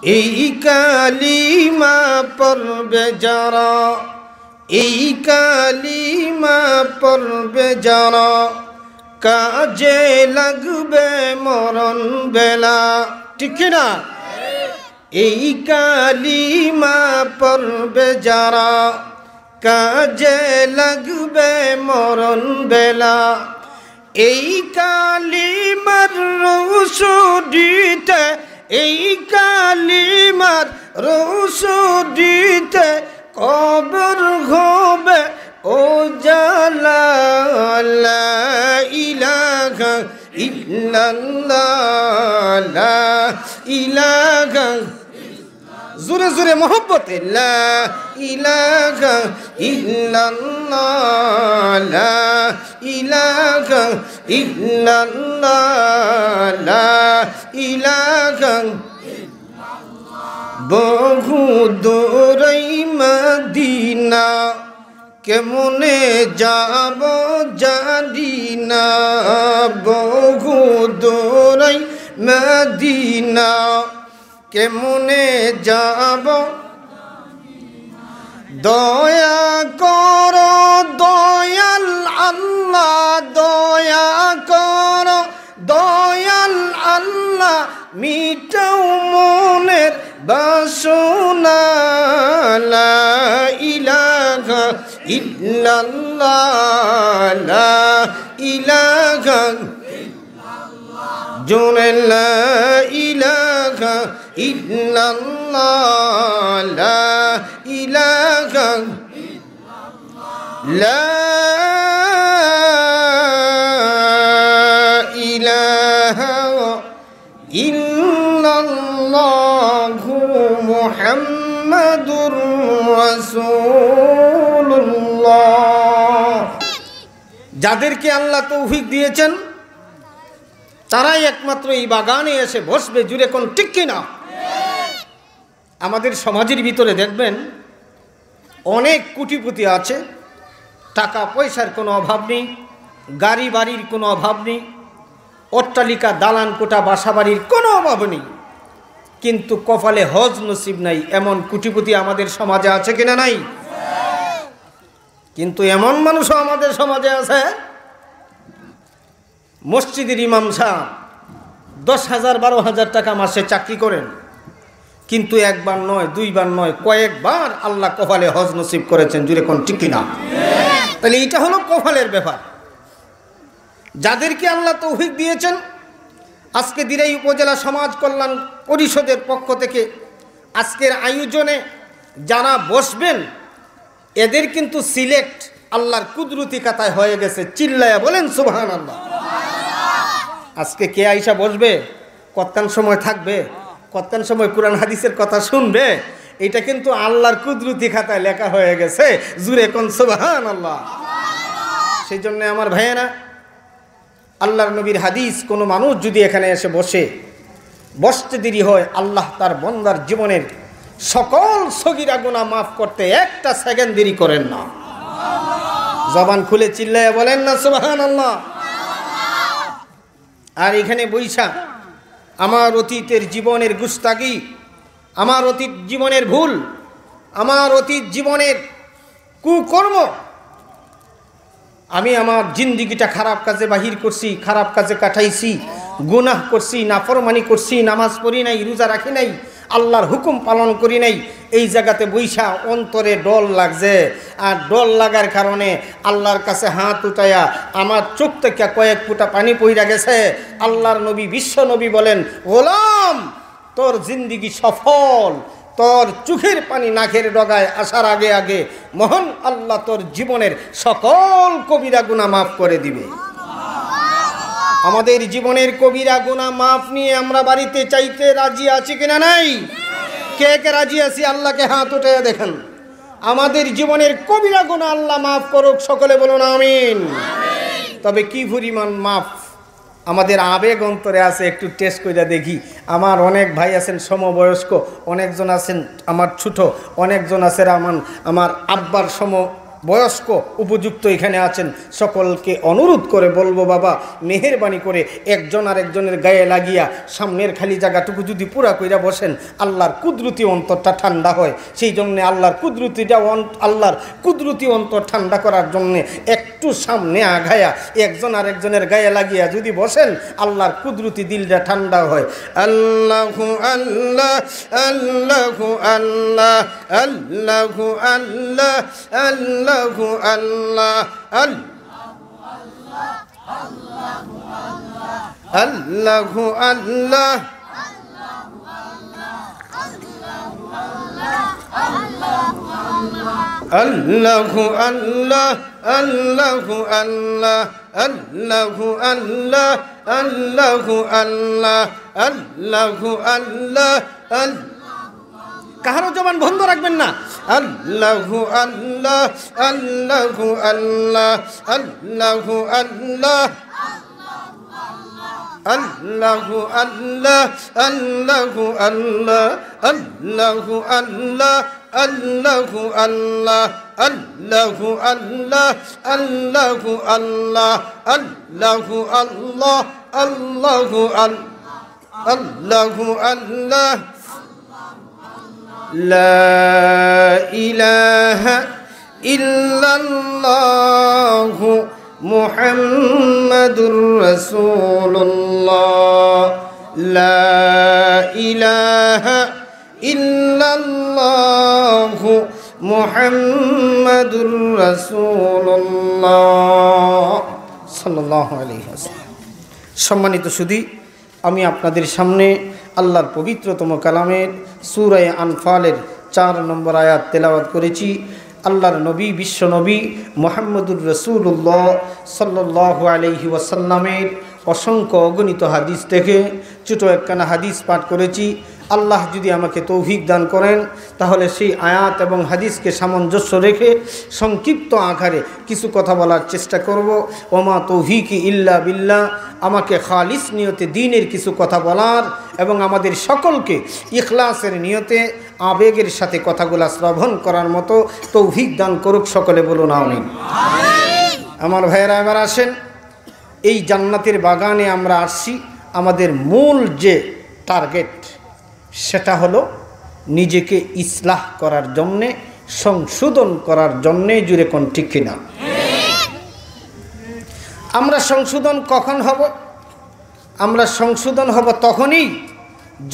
এই কালিমা পড়বে যারা, এই কালিমা পড়বে যারা, কাজে লাগবে মরণ বেলা। ঠিক না? এই কালিমা পড়বে যারা, কাজে লাগবে মরণ বেলা। এই কালিমার রসুদিতে, এই কালিমার রসুদিতে কবর হবে ও জালা। লা ইলাহা ইল্লাল্লাহ, লা ইলাহা, জোরে জোরে মোহব্বতে, লা ইলাহা ইল্লাল্লাহ, লা ইলাহা ইল্লাল্লাহ, লা ইলাহা। বহু দূরে মদিনা, কেমনে যাব জানি না। বহু দূরে মদিনা, কেমনে যাব। দয়া করো দয়াল আল্লাহ, দয়া করো দয়াল আল্লাহ, মিটাও মনের বাসনা। লা ইলাহা ইল্লাল্লাহ, লা ইলাহা, জোরে লা ইলাহা ইল্লাল্লাহ, লা ইলাহা, লা ইলাহা ইল্লাল্লাহু মুহাম্মাদুর রাসূলুল্লাহ। যাদেরকে আল্লাহ তৌফিক দিয়েছেন তারাই একমাত্র এই বাগানে এসে বসবে। জুড়ে কোন ঠিক কিনা? আমাদের সমাজের ভিতরে দেখবেন অনেক কোটিপতি আছে, টাকা পয়সার কোনো অভাব নেই, গাড়ি বাড়ির কোনো অভাব নেই, অট্টালিকা দালান কোটা বাসা বাড়ির কোনো অভাব নেই, কিন্তু কপালে হজ নসিব নাই। এমন কোটিপতি আমাদের সমাজে আছে কিনা? নাই। কিন্তু এমন মানুষও আমাদের সমাজে আছে, মসজিদের ইমাম সাহেব 10,000 12,000 টাকা মাসে চাকরি করেন, কিন্তু একবার নয় দুইবার নয় কয়েকবার আল্লাহ কপালে হজ নসিব করেছেন। জুড়ে কোন ঠিক কিনা? তাহলে এটা হলো কপালের ব্যাপার। যাদেরকে আল্লাহ তৌফিক দিয়েছেন, আজকে দিরাই উপজেলা সমাজ কল্যাণ পরিষদের পক্ষ থেকে আজকের আয়োজনে যারা বসবেন এদের কিন্তু সিলেক্ট আল্লাহর কুদরতি কাতায় হয়ে গেছে। চিল্লায়া বলেন সুবহানাল্লাহ। আজকে কে আইসা বসবে, কতক্ষণ সময় থাকবে, কতক্ষণ সময় কোরআন হাদিসের কথা শুনবে, এটা কিন্তু আল্লাহর কুদরতি খাতায় লেখা হয়ে গেছে। জুরে কোন সুবহানাল্লাহ। সেই জন্য আমার ভাইয়েরা, আল্লাহর নবীর হাদিস, কোনো মানুষ যদি এখানে এসে বসতে দেরি হয়, আল্লাহ তার বান্দার জীবনের সকল সগীরা গুনাহ মাফ করতে একটা সেকেন্ড দেরি করেন না। জবান খুলে চিল্লায়া বলেন না সুবহানাল্লাহ। আর এখানে বৈশা আমার অতীতের জীবনের গুস্তাগি, আমার অতীত জীবনের ভুল, আমার অতীত জীবনের কুকর্ম, আমি আমার জিন্দিগিটা খারাপ কাজে বাহির করছি, খারাপ কাজে কাটাইছি, গুনাহ করছি, নাফরমানি করছি, নামাজ পড়ি নাই, রোজা রাখি নাই, আল্লাহর হুকুম পালন করি নাই। এই জায়গাতে বৈশা অন্তরে ডল লাগছে। আর ডল লাগার কারণে আল্লাহর কাছে হাত উঠাইয়া আমার চোখ থেকে কয়েক ফুটা পানি পইরা গেছে। আল্লাহর নবী, বিশ্ব নবী বলেন, গোলাম তোর জিন্দিগি সফল, তোর চোখের পানি নাকের ডগায় আসার আগে আগে মহান আল্লাহ তোর জীবনের সকল কবিরা গুনাহ মাফ করে দিবে। আমাদের জীবনের কবিরা গুনাহ মাফ নিয়ে আমরা বাড়িতে চাইতে রাজি আছি কিনা? নাই। কে কে রাজি আছি? আল্লাহকে হাত উঠাইয়া দেখেন। আমাদের জীবনের কবিরা গুনাহ আল্লাহ মাফ করুক, সকলে বলুন আমিন। তবে কি পরিমাণ মাফ আমাদের আবেগ অন্তরে আছে একটু টেস্ট করে দেখি। আমার অনেক ভাই আছেন সমবয়স্ক, অনেকজন আছেন আমার ছোট, অনেকজন আছেন আমার আব্বার বয়স্ক উপযুক্ত এখানে আছেন, সকলকে অনুরোধ করে বলবো বাবা মেহেরবানি করে একজন আর একজনের গায়ে লাগিয়া সামনের খালি জায়গাটুকু যদি পুরা কইরা বসেন, আল্লাহর কুদরতি অন্তরটা ঠান্ডা হয়। সেই জন্যে আল্লাহর কুদরতি অন্তর ঠান্ডা করার জন্যে একটু সামনে আগায়া একজন আর একজনের গায়ে লাগিয়া যদি বসেন, আল্লাহর কুদরতি দিলটা ঠান্ডা হয়। আল্লাহু আল্লাহ আল্লাহু আল্লাহ আল্লাহু আল্লাহ আল্লাহু আল্লাহ আল্লাহু আল্লাহ আল্লাহু আল্লাহ আল্লাহু আল্লাহ আল্লাহু আল্লাহ আল্লাহু আল্লাহ আল্লাহু আল্লাহ কাহারও জবান বন্ধ রাখবেন না। আল্লাহু আল্লাহ আল্লাহু আল্লাহ আল্লাহু আল্লাহ আল্লাহু আল্লাহ আল্লাহু আল্লাহ আল্লাহু আল্লাহ আল্লাহু আল্লাহ আল্লাহু আল্লাহ আল্লাহু আল্লাহ আল্লাহু আল্লাহ আল্লাহু আল্লাহু আল্লাহ লা ইলাহা ইল্লাল্লাহু মুহাম্মাদুর রাসূলুল্লাহ লা ইলাহা ইল্লাল্লাহু মুহাম্মাদুর রাসূলুল্লাহ সাল্লাল্লাহু আলাইহি ওয়াসাল্লাম। সম্মানিত সুধী, আমি আপনাদের সামনে আল্লাহর পবিত্রতম কালামের সূরা আনফালের 4 নম্বর আয়াত তেলাওয়াত করেছি। আল্লাহর নবী বিশ্ব নবী মুহাম্মদুর রাসূলুল্লাহ সাল্লাল্লাহু আলাইহি ওয়াসাল্লামের অসংখ্য অগণিত হাদিস থেকে ছোটো একখানা হাদিস পাঠ করেছি। আল্লাহ যদি আমাকে তৌফিক দান করেন তাহলে সেই আয়াত এবং হাদিসকে সামঞ্জস্য রেখে সংক্ষিপ্ত আকারে কিছু কথা বলার চেষ্টা করব। ওমা তৌফিকি ইল্লা বিল্লাহ, আমাকে খালিস নিয়তে দ্বীনের কিছু কথা বলার এবং আমাদের সকলকে ইখলাসের নিয়তে আবেগের সাথে কথাগুলো শ্রবণ করার মতো তৌফিক দান করুক। সকলে বলুন আমিন। আমার ভাইয়েরা, এবার আসেন, এই জান্নাতের বাগানে আমরা আসছি। আমাদের মূল যে টার্গেট সেটা হলো নিজেকে ইসলাহ করার জন্যে, সংশোধন করার জন্যে। জুড়ে কোন ঠিক কিনা? আমরা সংশোধন কখন হব? আমরা সংশোধন হব তখনই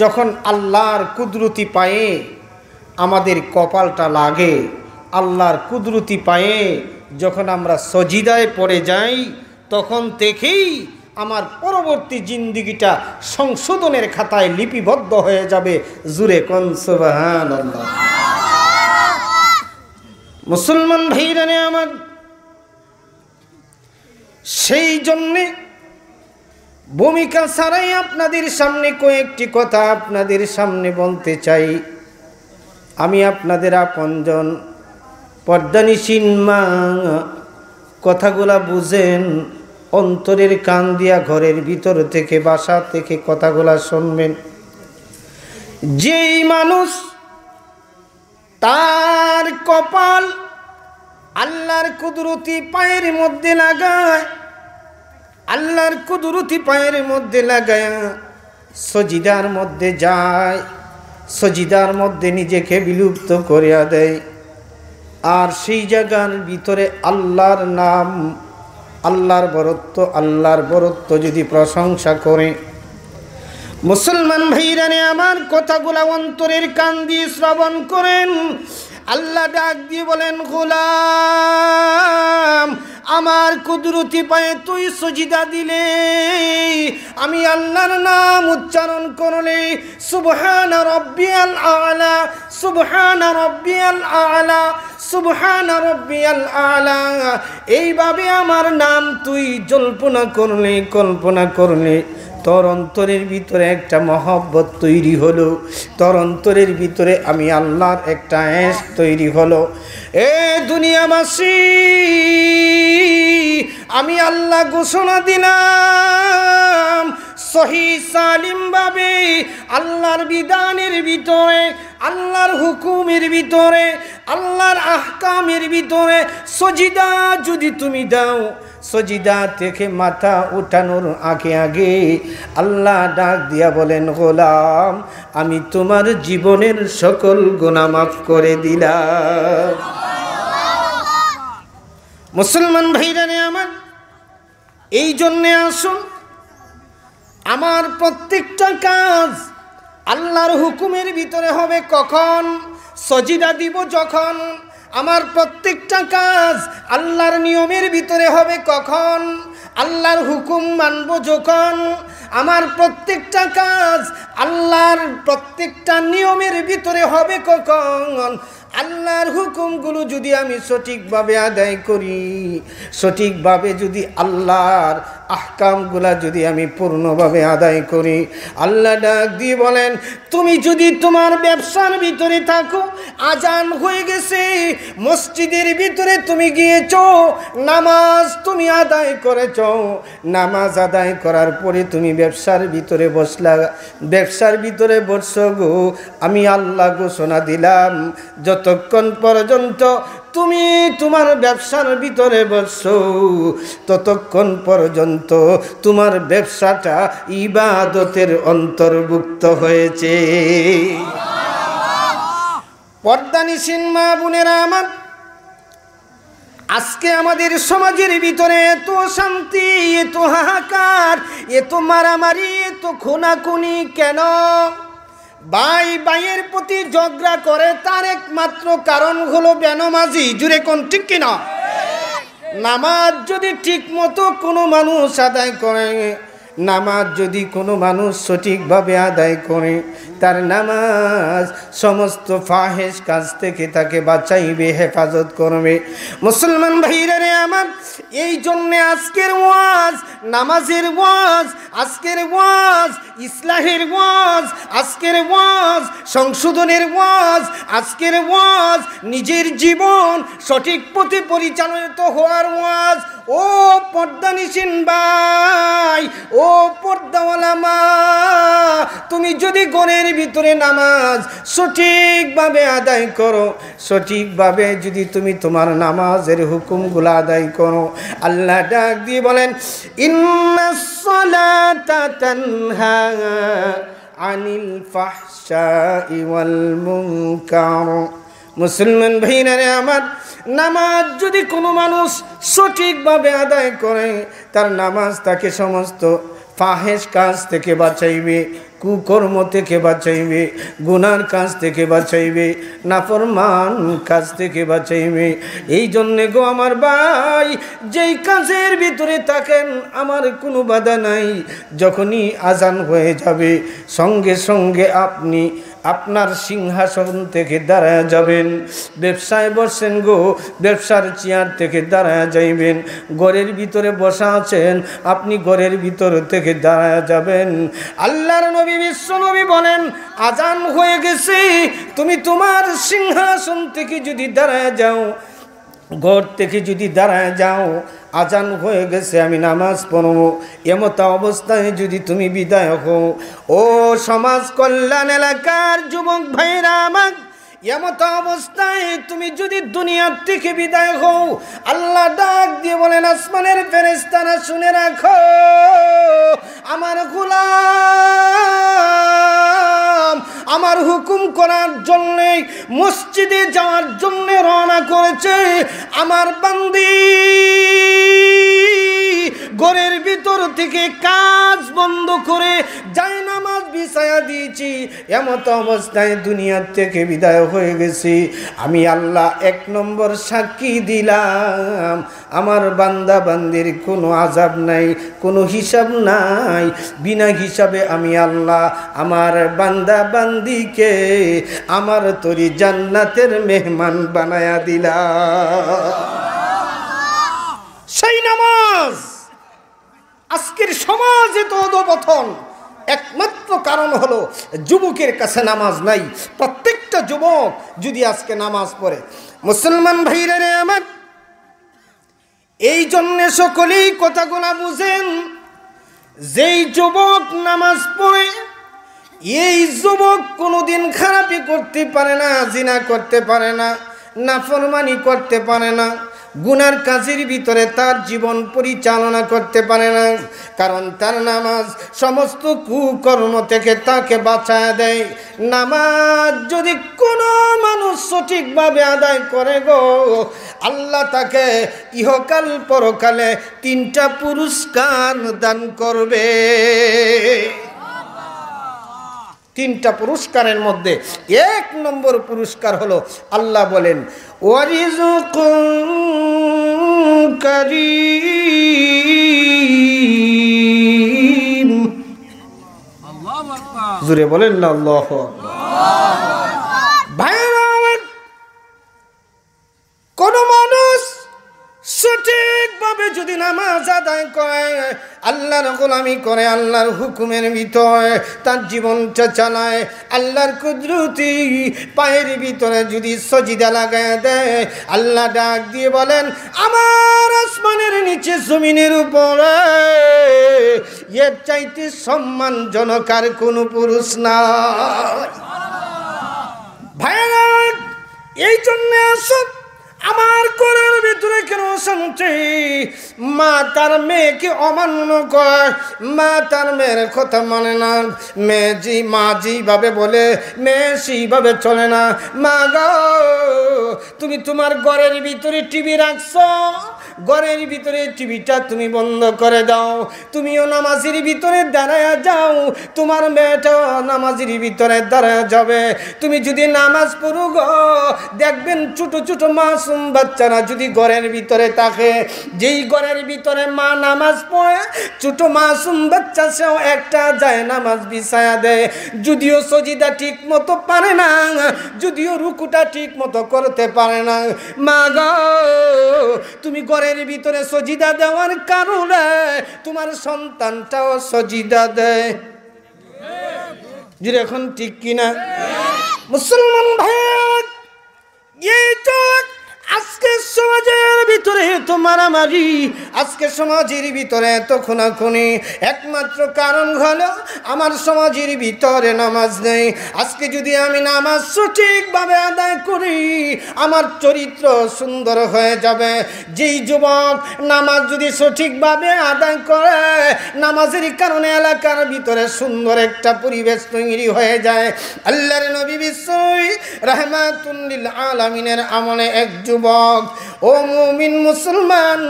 যখন আল্লাহর কুদরতি পায়ে আমাদের কপালটা লাগে। আল্লাহর কুদরতি পায়ে যখন আমরা সজিদায় পড়ে যাই, তখন থেকেই আমার পরবর্তী জিন্দিগিটা সংশোধনের খাতায় লিপিবদ্ধ হয়ে যাবে। জুরে কোন সুবহানাল্লাহ। মুসলমান ভাইরা আমার, সেই জন্যে ভূমিকা ছাড়াই আপনাদের সামনে কয়েকটি কথা আপনাদের সামনে বলতে চাই। আমি আপনাদের আপনজন, পর্দানিসীন মা, কথাগুলা বুঝেন, অন্তরের কান দিয়া ঘরের ভিতর থেকে বাসা থেকে কথাগুলা শুনবেন। যেই মানুষ তার কপাল আল্লাহর কুদরতি পায়ের মধ্যে লাগায়, আল্লাহর কুদরতি পায়ের মধ্যে লাগায় সজিদার মধ্যে যায়, সজিদার মধ্যে নিজেকে বিলুপ্ত করিয়া দেয়, আর সেই জায়গার ভিতরে আল্লাহর নাম, আল্লাহর বরত্ব যদি প্রশংসা করে, মুসলমান ভাইরানে আমার কথাগুলা অন্তরের কান দিয়ে শ্রবণ করেন। আল্লাহ ডাক দিয়ে বলেন, গোলাম, আমার কুদরতি পায়ে তুই সজিদা দিলে, আমি আল্লাহর নাম উচ্চারণ করলে, সুবহানা রাব্বিয়াল আলা, সুবহানা রাব্বিয়াল আলা, সুবহানা রাব্বিয়াল আলা, এইভাবে আমার নাম তুই কল্পনা করলে তোর অন্তরের ভিতরে একটা মহব্বত তৈরি হলো, তোর অন্তরের ভিতরে আমি আল্লাহর একটা এশ তৈরি হলো। এ দুনিয়াবাসী, আমি আল্লাহ ঘোষণা দিলাম সহি সালিম ভাবে আল্লাহর বিধানের ভিতরে, আল্লাহর হুকুমের ভিতরে, আল্লাহর আহকামের ভিতরে সজিদা যদি তুমি দাও, সজিদা থেকে মাথা উঠানোর আগে আগে আল্লাহ ডাক দিয়া বলেন, গোলাম আমি তোমার জীবনের সকল গুনাহ মাফ করে দিলাম। মুসলমান ভাইরা আমার, এই জন্যে আসুন আমার প্রত্যেকটা কাজ আল্লাহর হুকুমের ভিতরে হবে। কখন? সজিদা দিব যখন। আমার প্রত্যেকটা কাজ আল্লাহর নিয়মের ভিতরে হবে। কখন? আল্লাহর হুকুম মানব যখন। আমার প্রত্যেকটা কাজ আল্লাহর প্রত্যেকটা নিয়মের ভিতরে হবে। কখন? আল্লাহর হুকুমগুলো যদি আমি সঠিকভাবে আদায় করি, সঠিকভাবে যদি আল্লাহর আহকামগুলা যদি আমি পূর্ণভাবে আদায় করি। আল্লাহ ডাক দিয়ে বলেন, তুমি যদি তোমার ব্যবসার ভিতরে থাকো, আজান হয়ে গেছে, মসজিদের ভিতরে তুমি গিয়েছ, নামাজ তুমি আদায় করেছ, নামাজ আদায় করার পরে তুমি ব্যবসার ভিতরে বসলা, ব্যবসার ভিতরে বসছো গো, আমি আল্লাহ ঘোষণা দিলাম যতক্ষণ পর্যন্ত তুমি তোমার ব্যবসার ভিতরে বসো, ততক্ষণ পর্যন্ত তোমার ব্যবসাটা ইবাদতের অন্তর্ভুক্ত হয়েছে। পর্দানিসীন মা বোনেরা আমার, আজকে আমাদের সমাজের ভিতরে এত শান্তি, এত হাহাকার, এত মারামারি, এত খুনাখুনি কেন? ভাই ভাইয়ের প্রতি ঝগড়া করে, তার একমাত্র কারণ হলো বেনামাজি। জুড়ে কোন ঠিক কিনা? নামাজ যদি ঠিক মতো কোনো মানুষ আদায় করে, নামাজ যদি কোনো মানুষ সঠিকভাবে আদায় করে, তার নামাজ সমস্ত ফাহেশ কাজ থেকে তাকে বাঁচাইবে, হেফাজত করবে। মুসলমান ভাইরা রে আমার, এই জন্যে আজকের ওয়াজ নামাজের ওয়াজ, আজকের ওয়াজ ইসলাহের ওয়াজ, আজকের ওয়াজ সংশোধনের ওয়াজ, আজকের ওয়াজ নিজের জীবন সঠিক পথে পরিচালিত হওয়ার ওয়াজ। ও পর্দানিসীন ভাই, ও পর্দাওয়ালা মা, তুমি যদি ঘরের ভিতরে নামাজ সঠিকভাবে আদায় করো, সঠিকভাবে যদি তুমি তোমার নামাজের হুকুমগুলো আদায় করো, আল্লাহ ডাক দিয়ে বলেন, ইন্নাস সালাতা তানহা আনিল ফাহশাই ওয়াল মুনকার। মুসলমান ভাইরা আমার, নামাজ যদি কোনো মানুষ সঠিকভাবে আদায় করে, তার নামাজ তাকে সমস্ত ফাহেশ কাজ থেকে বাঁচাইবে, কুকর্ম থেকে বাঁচাইবে, গুনার কাজ থেকে বাঁচাইবে, নাফরমান কাজ থেকে বাঁচাইবে। এই জন্যে গো আমার ভাই, যেই কাজের ভিতরে থাকেন আমার কোনো বাধা নাই, যখনই আজান হয়ে যাবে সঙ্গে সঙ্গে আপনি আপনার সিংহাসন থেকে দাঁড়ায় যাবেন। ব্যবসায় বসেন গো, ব্যবসার চেয়ার থেকে দাঁড়ায় যাইবেন। ঘরের ভিতরে বসা আছেন, আপনি ঘরের ভিতর থেকে দাঁড়ায় যাবেন। আল্লাহর নবী বিশ্ব নবী বলেন, আজান হয়ে গেছে, তুমি তোমার সিংহাসন থেকে যদি দাঁড়ায় যাও, ঘর থেকে যদি দাঁড়ায় যাও, আজান হয়ে গেছে আমি নামাজ পড়ব, এমত অবস্থায় যদি তুমি বিদায় হও, ও সমাজ কল্যাণ এলাকার যুবক ভাইরা আমার, এমত অবস্থায় তুমি যদি দুনিয়ার থেকে বিদায় হও, আল্লাহ ডাক দিয়ে বলেন, আসমানের ফেরেশতারা শুনে রাখো, আমার গোলাম আমার হুকুম করার জন্যে মসজিদে যাওয়ার জন্য রওনা করেছে। আমার বান্দি ঘরের ভিতর থেকে কাজ বন্ধ করে জায়নামাজ বিছায়া দিয়েছি, এমত অবস্থায় দুনিয়ার থেকে বিদায় হয়ে গেছি। আমি আল্লাহ এক নম্বর সাক্ষী দিলাম, আমার বান্দা বান্দির কোনো আযাব নাই, কোনো হিসাব নাই। বিনা হিসাবে আমি আল্লাহ আমার বান্দা বান্দিকে আমার তরি জান্নাতের মেহমান বানায়া দিলাম। সেই নামাজ আজকের সমাজে তো অধঃপতন একমাত্র কারণ হলো যুবকের কাছে নামাজ নাই। প্রত্যেকটা যুবক যদি আজকে নামাজ পড়ে, মুসলমান ভাইরা রে আমার, এই জন্য সকলেই কথাগুলা বুঝেন। যেই যুবক নামাজ পড়ে এই যুবক কোনোদিন খারাপি করতে পারে না, জিনা করতে পারে না, নাফরমানি করতে পারে না, গুনার কাজের ভিতরে তার জীবন পরিচালনা করতে পারে না। কারণ তার নামাজ সমস্ত কুকর্ম থেকে তাকে বাঁচায় দেয়। নামাজ যদি কোনো মানুষ সঠিকভাবে আদায় করে গো, আল্লাহ তাকে ইহকাল পরকালে 3টা পুরস্কার দান করবে। 3টা পুরস্কারের মধ্যে 1 নম্বর পুরস্কার হলো, আল্লাহ বলেন ওয়ারিজুকুন কারীম। আল্লাহু আকবার, জোরে বলেন না আল্লাহু আকবার। ভাইরা, কোন মানুষ সঠিকভাবে যদি নামাজ আদায় করে, আল্লাহর গোলামি করে, আল্লাহর হুকুমের ভিতরে তার জীবনটা চালায়, আল্লাহর কুদরতি পায়ের ভিতরে যদি সজিদা লাগায় দেয়, আল্লাহ ডাক দিয়ে বলেন আমার আসমানের নিচে জমিনের উপরে এর চাইতে সম্মানজনক আর কোনো পুরুষ নাই। ভাইরা, এই জন্য আসুন আমার ঘরের ভিতরে কেন শুনছি মা তার মেয়েকে অমান্য করে, মা তার মেয়ের কথা মানে না, মা যেভাবে বলে মেয়ে সেইভাবে চলে না। মা গো, তুমি তোমার ঘরের ভিতরে টিভি রাখছো, ঘরের ভিতরে টিভিটা তুমি বন্ধ করে দাও, তুমিও নামাজের ভিতরে দাঁড়ায়া যাও, তোমার মেয়েটাও নামাজের ভিতরে দাঁড়ায়া যাবে। তুমি যদি নামাজ পড়ো গো, দেখবেন ছোট ছোট মাসুম বাচ্চারা যদি ঘরের ভিতরে থাকে, যেই ঘরের ভিতরে মা নামাজ পড়ে, ছোট মাসুম বাচ্চা সেও একটা যায় নামাজ বিছায়া দেয়। যদিও সজিদা ঠিক মতো পারে না, যদিও রুকুটা ঠিক মতো করতে পারে না, মা গো তুমি ঘরের ভিতরে সজিদা দেওয়ার কারণে তোমার সন্তানটাও সজিদা দেয়। যদি এখন ঠিক কিনা মুসলমান ভাই, এই তো আজকে সমাজের ভিতরে এত মারামারি, আজকে সমাজের ভিতরে এত খুনাখুনি, একমাত্র কারণ হলো আমার সমাজের ভিতরে নামাজ নেই। আজকে যদি আমি নামাজ সঠিকভাবে আদায় করি, আমার চরিত্র সুন্দর হয়ে যাবে। যেই যুবক নামাজ যদি সঠিকভাবে আদায় করে, নামাজের কারণে এলাকার ভিতরে সুন্দর একটা পরিবেশ তৈরি হয়ে যায়। আল্লাহর নবী বিশ্ব রাহমাতুল লিল আলামিনের আমলে এক যুবক, ও মুমিন মুসলমান,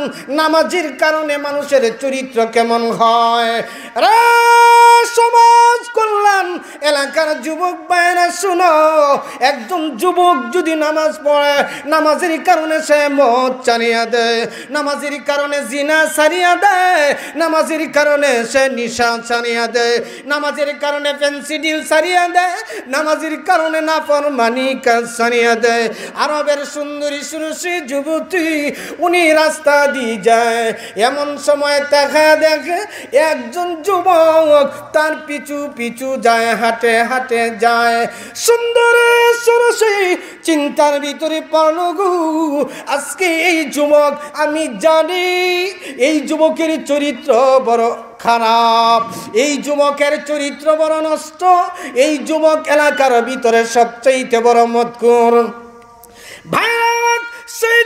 নামাজের কারণে মানুষের চরিত্র কেমন হয়। রে সমাজ কল্যাণ এলাকার যুবক ভাইরা শুনো, একজন যুবক যদি নামাজ পড়ে, নামাজের কারণে সে মদ ছাড়িয়া দেয়, নামাজের কারণে জিনা ছাড়িয়া দেয়, নামাজের কারণে সে নিশা ছাড়িয়া দেয়, নামাজের কারণে পেন্সিডিল ছাড়িয়া দেয়, নামাজের কারণে নাফরমানি কাজ ছাড়িয়া দেয়। আরবের সুন্দরী সুরসী যুবতী উনি রাস্তা দিয়ে যায়, এমন সময় দেখা দেখে একজন যুবক তার পিছু পিছু যায়, হাঁটে হাঁটে যায়। সুন্দর সুরসী চিন্তার ভিতরে পড়ল গো, আজকে এই যুবক, আমি জানি এই যুবকের চরিত্র বড় খারাপ, এই যুবকের চরিত্র বড় নষ্ট, এই যুবক এলাকার ভিতরে সবচেয়ে বড় মদখোর। ভাইরা, সেই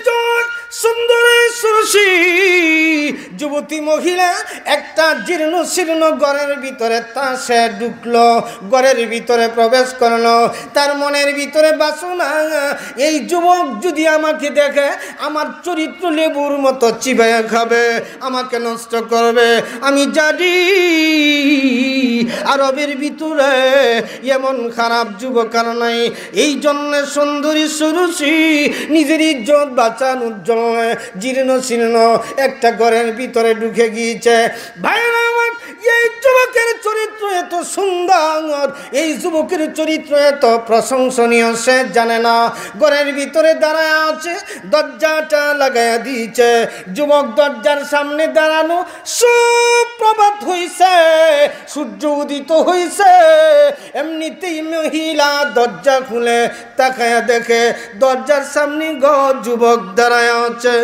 সুন্দরী সুরসী যুবতী মহিলা একটা জীর্ণ শীর্ণ ঘরের ভিতরে তা সে ঢুকলো, ঘরের ভিতরে প্রবেশ করলো। তার মনের ভিতরে বাসনা, এই যুবক যদি আমাকে দেখে আমার চরিত্র লেবুর মতো চিবাইয়া খাবে, আমাকে নষ্ট করবে। আমি জানি আরবের ভিতরে এমন খারাপ যুবক আর নাই। এই জন্য সুন্দরী সুরসী নিজের ইজ্জত বাঁচানোর জন্য জীর্ণ শীর্ণ একটা ঘরের ভিতরে ঢুকে গিয়েছে। ভাইরা আমার, এই যুবকের চরিত্র এত সুন্দর, এই যুবকের চরিত্র এত প্রশংসনীয়, সে জানে না ঘরের ভিতরে দাঁড়ায় আছে, দরজাটা লাগাইয়া দিয়েছে। যুবক দরজার সামনে দাঁড়ানো, সুপ্রভাত হইছে, সূর্য উদিত হইছে, এমনিতেই মহিলা দরজা খুলে তাকায়া দেখে দরজার সামনে যুবক দাঁড়ায় আছে।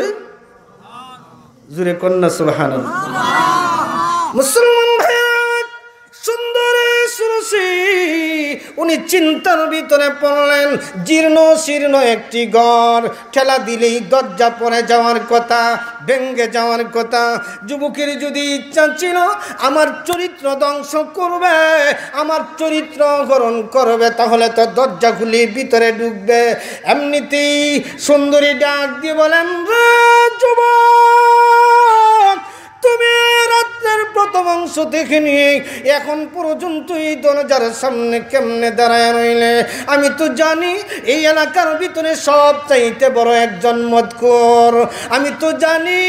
জুরে কন্যা সুবহানাল্লাহ। মুসলমান ভাইয়া, সুন্দর সুরসী, উনি চিন্তার ভিতরে পড়লেন। জীর্ণ শীর্ণ একটি ঘর, ঠেলা দিলেই দরজা পড়ে যাওয়ার কথা, ভেঙ্গে যাওয়ার কথা। যুবকের যদি ইচ্ছা ছিল আমার চরিত্র ধ্বংস করবে, আমার চরিত্র হরণ করবে, তাহলে তো দরজা খুলে ভিতরে ঢুকবে। এমনিতেই সুন্দরী ডাক দিয়ে বলেন, রে যুবক, তুমি রাত্রের প্রথম অংশ দেখে নিয়ে এখন পর্যন্ত এই দরজার সামনে কেমনে দাঁড়ায় রইলে? আমি তো জানি এই এলাকার ভিতরে সব চাইতে বড় একজন মদখোর, আমি তো জানি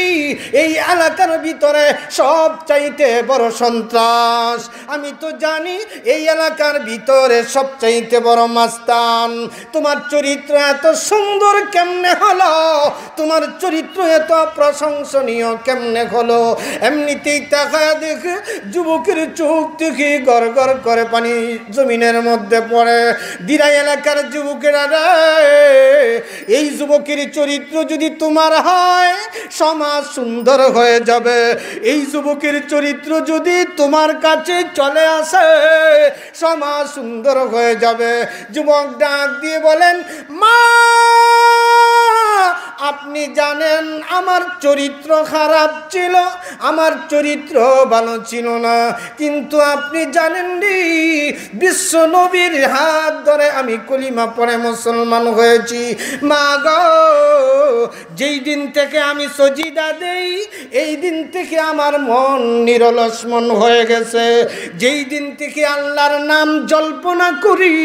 এই এলাকার ভিতরে সব চাইতে বড় সন্ত্রাস, আমি তো জানি এই এলাকার ভিতরে সব চাইতে বড় মাস্তান। তোমার চরিত্র এত সুন্দর কেমনে হলো? তোমার চরিত্র এত প্রশংসনীয় কেমনে হলো? এমনিতেই তাকায় দেখে যুবকের চোখ থেকে গড় গড় করে পানি জমিনের মধ্যে পড়ে। দিরাই এলাকার যুবকেরা রে, এই যুবকের চরিত্র যদি তোমার হয় সমাজ সুন্দর হয়ে যাবে। এই যুবকের চরিত্র যদি তোমার কাছে চলে আসে সমাজ সুন্দর হয়ে যাবে। যুবক ডাক দিয়ে বলেন, মা, আপনি জানেন আমার চরিত্র খারাপ ছিল, আমার চরিত্র ভালো ছিল না, কিন্তু আপনি জানেন নি বিশ্ব নবীর হাত ধরে আমি কলিমা পড়ে মুসলমান হয়েছি। মা গো, যেই দিন থেকে আমি সজিদা দেই এই দিন থেকে আমার মন নিরলস মন হয়ে গেছে। যেই দিন থেকে আল্লাহর নাম জল্পনা করি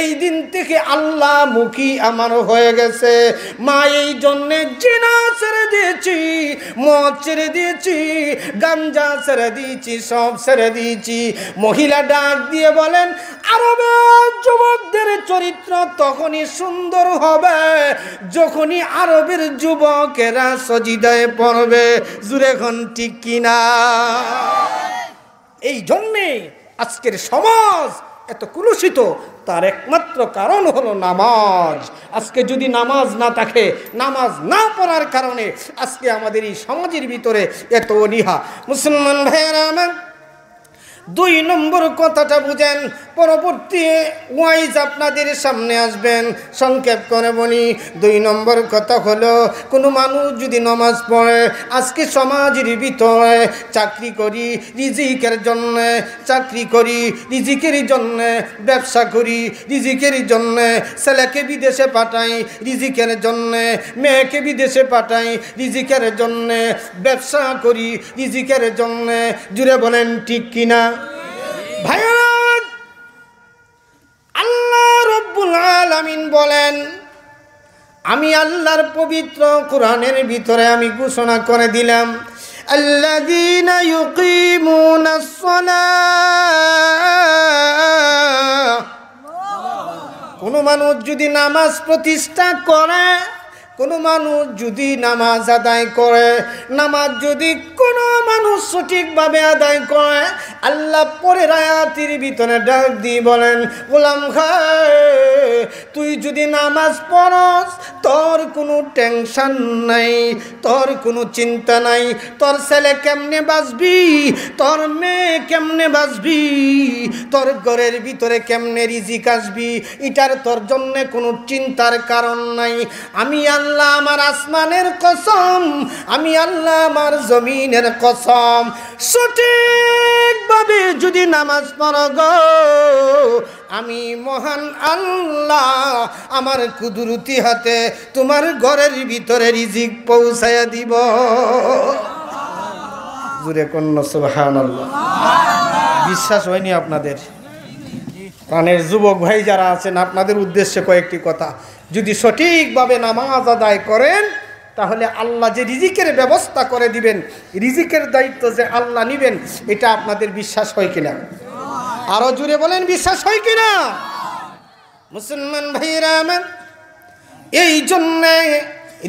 এই দিন থেকে আল্লাহ মুখী আমার হয়ে গেছে। মা, এই জন্যে জিনা ছেড়ে দিয়েছি, মদ ছেড়ে দিয়েছি, গাঞ্জা ছেড়ে দিয়েছি, সব ছেড়ে দিয়েছি। মহিলা ডাক দিয়ে বলেন, আরবের যুবকদের চরিত্র তখনই সুন্দর হবে যখনই আরবের যুবকেরা সজিদায় পড়বে। জুরে খন ঠিক কিনা? এই জন্যে আজকের সমাজ এত কুলুষিত, তার একমাত্র কারণ হলো নামাজ। আজকে যদি নামাজ না থাকে, নামাজ না পড়ার কারণে আজকে আমাদের এই সমাজের ভিতরে এত অনীহা। মুসলমান ভাইয়েরা আমার, 2 নম্বর কথাটা বুঝেন, পরবর্তী ওয়াইজ আপনাদের সামনে আসবেন, সংক্ষেপ করে বলি। 2 নম্বর কথা হলো, কোনো মানুষ যদি নামাজ পড়ে, আজকে সমাজের ভিতরে চাকরি করি রিজিকের জন্যে, চাকরি করি রিজিকের জন্যে, ব্যবসা করি রিজিকের জন্যে, ছেলেকে বিদেশে পাঠাই রিজিকের জন্যে, মেয়েকে বিদেশে পাঠাই রিজিকের জন্যে, ব্যবসা করি রিজিকের জন্যে। জুড়ে বলেন ঠিক কিনা? ভাইরা, আল্লাহ রব্বুল আলামিন বলেন, আমি আল্লাহর পবিত্র কোরআনের ভিতরে আমি ঘোষণা করে দিলাম, আল্লাযীনা ইউকিমুনাস সালাহ। কোন মানুষ যদি নামাজ প্রতিষ্ঠা করে, কোনো মানুষ যদি নামাজ আদায় করে, নামাজ যদি কোনো মানুষ সঠিকভাবে আদায় করে, আল্লাহ পরের আয়াতের ভিতরে ডাক দিয়ে বলেন, গোলাম খায়, তুই যদি নামাজ পড়স তোর কোনো টেনশন নাই, তোর কোনো চিন্তা নাই, তোর ছেলে কেমনে বাঁচবি, তোর মেয়ে কেমনে বাঁচবি, তোর ঘরের ভিতরে কেমনে রিজিক আসবি, এটার তোর জন্য কোনো চিন্তার কারণ নাই। আমি আল্লাহ আমার আসমানের কসম, আমি আল্লাহ আমার জমিনের কসম, সঠিকভাবে যদি নামাজ পড়ো গো, আমি মহান আল্লাহ আমার কুদরতি হাতে তোমার ঘরের ভিতরে রিজিক পৌঁছায়া দিব। জোরে কন্যা সুবহানাল্লাহ। বিশ্বাস হয়নি আপনাদের? প্রাণের যুবক ভাই যারা আছেন, আপনাদের উদ্দেশ্যে কয়েকটি কথা। যদি সঠিকভাবে নামাজ আদায় করেন তাহলে আল্লাহ যে রিজিকের ব্যবস্থা করে দিবেন, রিজিকের দায়িত্ব যে আল্লাহ নেবেন, এটা আপনাদের বিশ্বাস হয় কিনা? আরো জুড়ে বলেন, বিশ্বাস হয় কিনা? মুসলমান ভাইরা আমার, এই জন্যে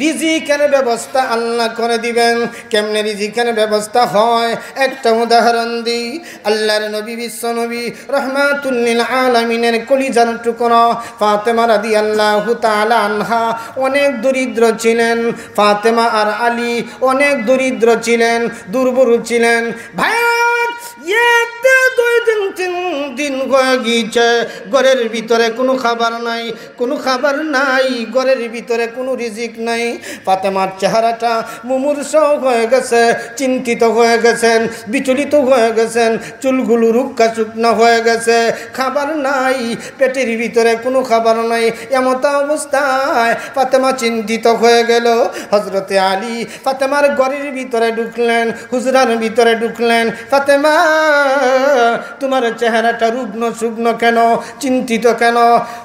রিজিকের ব্যবস্থা আল্লাহ করে দিবেন। কেমনে রিজিকের ব্যবস্থা হয় একটা উদাহরণ দিই। আল্লাহর নবী, বিশ্ব নবী, রহমাতুল লিল আলামিনের কলিজার টুকরা ফাতেমা রাদিয়াল্লাহু তাআলা আনহা অনেক দরিদ্র ছিলেন। ফাতেমা আর আলী অনেক দরিদ্র ছিলেন, দুর্বল ছিলেন। ভাই, এতে 2 দিন 3 দিন হয়ে গিয়েছে, ঘরের ভিতরে কোনো খাবার নাই, কোনো খাবার নাই, ঘরের ভিতরে কোনো রিজিক নাই। ফাতেমার চেহারাটা মুমূর্ষ হয়ে গেছে, চিন্তিত হয়ে গেছেন, বিচলিত হয়ে গেছেন, চুলগুলো রুক্কা শুকনা হয়ে গেছে, খাবার নাই, পেটের ভিতরে কোনো খাবার নাই। এমত অবস্থায় ফাতেমা চিন্তিত হয়ে গেল। হযরতে আলী ফাতেমার ঘরের ভিতরে ঢুকলেন, হুজরার ভিতরে ঢুকলেন। ফাতেমা, তোমার চেহারাটা রুগ্ন শুকনো কেন, চিন্তিত কেন?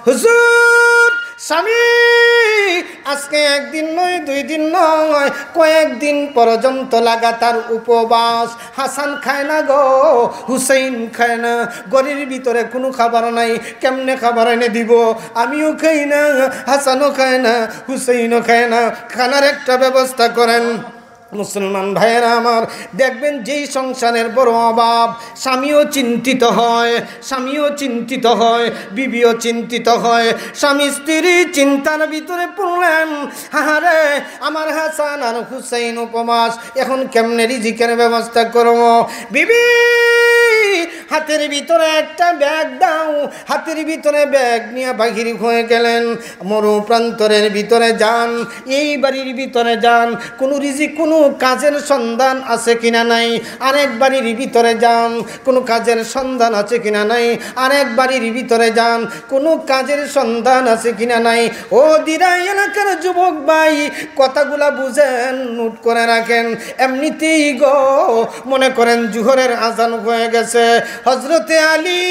হুজুর, স্বামী আজকে 1 দিন নয়, 2 দিন নয়, কয়েকদিন পর্যন্ত লাগাতার উপবাস। হাসান খায় না গো, হুসাইন খায় না, ঘরের ভিতরে কোনো খাবার নাই, কেমনে খাবার এনে দিব? আমিও খাই না, হাসানও খায় না, হুসাইনও খায় না, খানার একটা ব্যবস্থা করেন। মুসলমান ভাইয়েরা আমার, দেখবেন যেই সংসারের বড় অভাব, স্বামীও চিন্তিত হয়, স্বামীও চিন্তিত হয়, বিবিও চিন্তিত হয়। স্বামী স্ত্রী চিন্তার ভিতরে পড়লেন, হাহারে আমার হাসান আর হুসাইন উপবাস, এখন কেমনে রিজিকের ব্যবস্থা করব? বিবি, হাতের ভিতরে একটা ব্যাগ দাও। হাতের ভিতরে ব্যাগ নিয়ে বাহির হয়ে গেলেন। মরু প্রান্তরের ভিতরে যান, এই বাড়ির ভিতরে যান, কোনো রিজিক, কোনো কাজের সন্ধান আছে কিনা নাই। আরেক বাড়ির ভিতরে যান, কোনো কাজের সন্ধান আছে কিনা নাই। আরেক বাড়ির ভিতরে যান, কোনো কাজের সন্ধান আছে কিনা নাই। ও দিরাই এলাকার যুবক ভাই, কথাগুলা বুঝেন, নোট করে রাখেন। এমনিতেই গো মনে করেন জোহরের আজান হয়ে গেছে। হযরতে আলী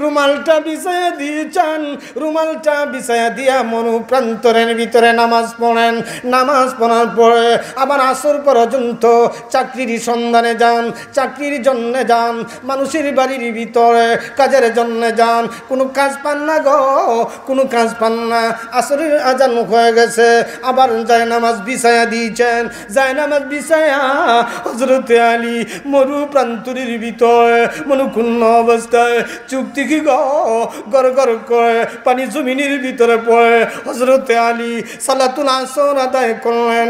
রুমালটা বিছায়া দিয়েছেন, রুমালটা বিছায়া দিয়া মনু প্রান্তরের ভিতরে নামাজ পড়েন। নামাজ পড়ার পরে আবার আসর পর্যন্ত চাকরির সন্ধানে যান, চাকরির জন্য যান, মানুষের বাড়ির ভিতরে কাজের জন্য যান, কোনো কাজ পান না গো, কোনো কাজ পান না। আসরের আজান হয়ে গেছে, আবার যায় নামাজ বিছায়া দিয়েছেন। যায় নামাজ বিছায়া হযরতে আলী মরু প্রান্তরের ভিতরে মনুক্ষুণ্ণ অবস্থায় চুপ থেকে গড় গড় করে পানি জমিনের ভিতরে পড়ে। হযরতে আলী সালাতুল আসর আদায় করলেন।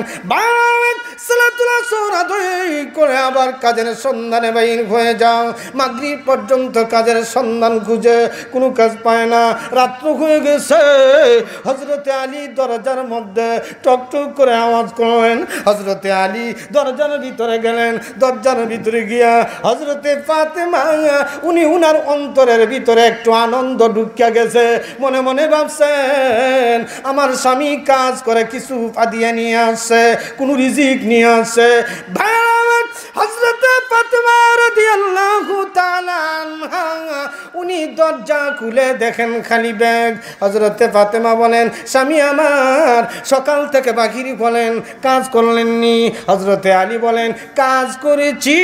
সালাতুল আসর আদায় করে আবার কাজের সন্ধানে বাইর হয়ে যাও। মাগরিব পর্যন্ত কাজের সন্ধান খুঁজে কোনো কাজ পায় না। রাত্র হয়ে গেছে। হযরতে আলী দরজার মধ্যে টক টক করে আওয়াজ করলেন। হযরতে আলী দরজার ভিতরে গেলেন। দরজার ভিতরে গিয়া হযরতে ফাতেমা, উনি উনার অন্তরের ভিতরে একটু আনন্দ ঢুকিয়া গেছে। মনে মনে ভাবছেন, আমার স্বামী কাজ করে কিছু আদিয়া নিয়ে আসছে, কোনো রিজিক নিয়ে আসছে। হযরতে ফাতেমা রাদিয়াল্লাহু তাআলা আনহা, উনি দরজা খুলে দেখেন খালি ব্যাগ। হযরতে ফাতেমা বলেন, স্বামী আমার সকাল থেকে বাহির বলেন, কাজ করলেননি? হযরতে আলী বলেন, কাজ করেছি,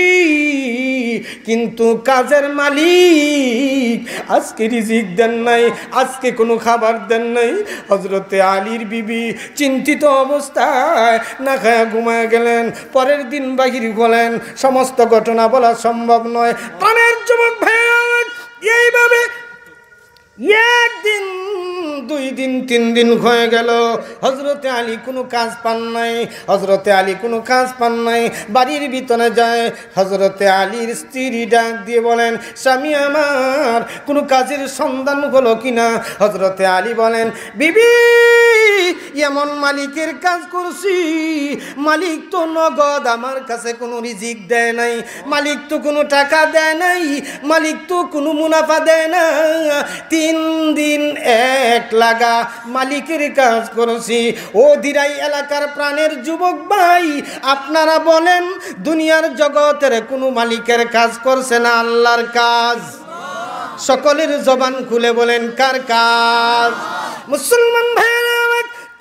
কিন্তু কাজের মালিক আজকে রিজিক দেন নাই, আজকে কোনো খাবার দেন নাই। হযরতে আলীর বিবি চিন্তিত অবস্থায় না খায়া ঘুমায় গেলেন। পরের দিন বাহির বলেন, সমস্ত ঘটনা বলা সম্ভব নয়। প্রাণের যুবক ভাই, এইভাবে 1 দিন, 2 দিন, 3 দিন হয়ে গেল। হযরতে আলী কোনো কাজ পান নাই। হযরতে আলী কোনো কাজ পান নাই। বাড়ির ভিতরে যায়। হযরতে আলীর স্ত্রী ডাক দিয়ে বলেন, স্বামী আমার কোনো কাজের সন্ধান হলো কিনা? হযরতে আলী বলেন, বিবি এমন মালিকের কাজ করছি, মালিক তো নগদ আমার কাছে কোনো রিজিক দেয় নাই, মালিক তো কোনো টাকা দেয় নাই, মালিক তো কোনো মুনাফা দেয় না। 3 দিন 1 লাগা মালিকের কাজ করেছি। ও দিরাই এলাকার প্রাণের যুবক ভাই, আপনারা বলেন, দুনিয়ার জগতের কোনো মালিকের কাজ করছে না আল্লাহর কাজ? সকলের জবান খুলে বলেন, কার কাজ? মুসলমান ভাইরা,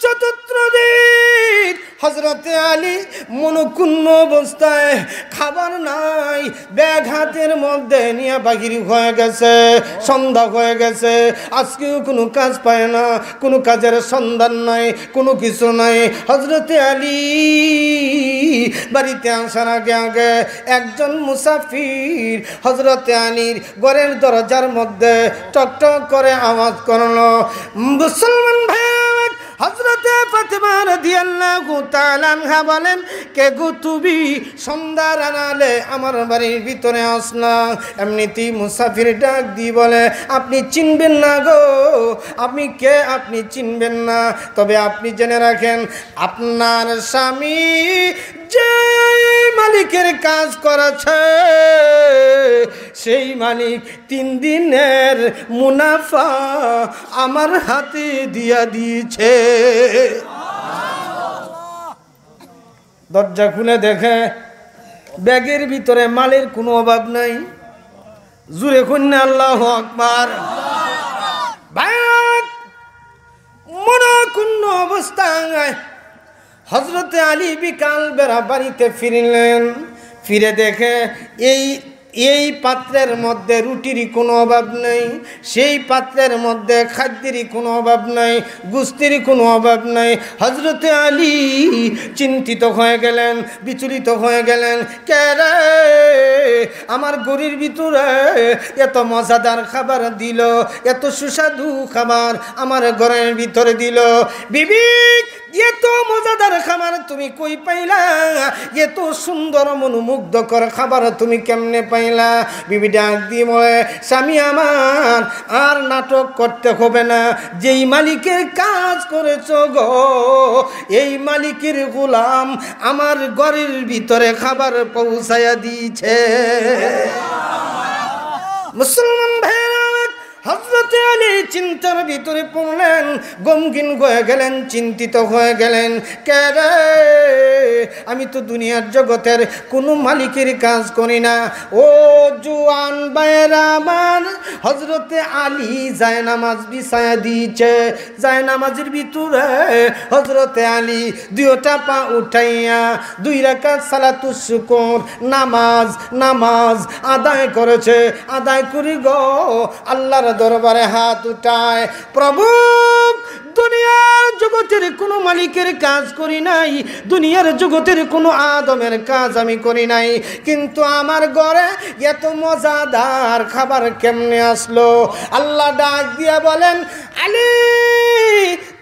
চতুর্থ দিন হযরতে আলী মনক্ষুণ্ণ অবস্থায়, খাবার নাই, ব্যাগ হাতের মধ্যে নিয়ে বাহির হয়ে গেছে। সন্ধ্যা হয়ে গেছে, আজকেও কোনো কাজ পায় না, কোনো কাজের সন্ধান নাই, কোনো কিছু নাই। হযরতে আলী বাড়িতে আসার আগে আগে একজন মুসাফির হযরতে আলীর ঘরের দরজার মধ্যে টকটক করে আওয়াজ করলো। মুসলমান ভাই, হযরতে ফাতেমা রাদিয়াল্লাহু তাআলা আনহা বলেন, কে গো তুমি? সন্ধ্যার আড়ালে আমার বাড়ির ভিতরে আসনা। এমনিতেই মুসাফির ডাক দিয়ে বলে, আপনি চিনবেন না গো, আপনি কে? আপনি চিনবেন না, তবে আপনি জেনে রাখেন, আপনার স্বামী যে মালিকের কাজ করেছে সেই মালিক 3 দিনের মুনাফা আমার হাতে দিয়া দিয়েছে। দরজা খুলে দেখে ব্যাগের ভিতরে মালের কোনো অভাব নাই। জুড়ে কন্যা আল্লাহু আকবার। মনক্ষুণ্ণ অবস্থায় হযরতে আলী বিকাল বেলা বাড়িতে ফিরলেন। ফিরে দেখে এই পাত্রের মধ্যে রুটিরই কোনো অভাব নেই, সেই পাত্রের মধ্যে খাদ্যেরই কোনো অভাব নাই, গুস্তিরই কোনো অভাব নাই। হযরতে আলী চিন্তিত হয়ে গেলেন, বিচলিত হয়ে গেলেন। কে রে আমার গরির ভিতরে এত মজাদার খাবার দিল, এত সুস্বাদু খাবার আমার ঘরের ভিতরে দিল? বিবি, এত মজাদার খাবার তুমি কই পাইলা? এত সুন্দর মনোমুগ্ধকর খাবার তুমি কেমনে পাইলা? বিবি ডাক দিয়ে বলে, স্বামী আমার, আর নাটক করতে হবে না। যেই মালিকের কাজ করেছ গো, এই মালিকের গোলাম আমার ঘরের ভিতরে খাবার পৌঁছায়া দিয়েছে। মুসলমান ভাইরা, হযরতে আলী চিন্তার ভিতরে পড়লেন, গমগিন হয়ে গেলেন, চিন্তিত হয়ে গেলেন। কে রে? আমি তো দুনিয়ার জগতের কোনো মালিকের কাজ করি না। ও জুয়ান ভাইরা আমার, হযরতে আলী জায়নামাজ বিছায়া দিয়েছে। জায়নামাজের ভিতরে হযরতে আলী 2টা পা উঠাইয়া 2 রাকাত সালাতুস শুকর নামাজ আদায় করেছে। আদায় করি গো আল্লাহর দরবারে হাত উঠায়, প্রভু, দুনিয়ার জগতের কোনো মালিকের কাজ করি নাই, দুনিয়ার জগতের কোনো আদমের কাজ আমি করি নাই, কিন্তু আমার ঘরে এত মজাদার খাবার কেমনে আসলো? আল্লাহ ডাক দিয়া বলেন, আলী,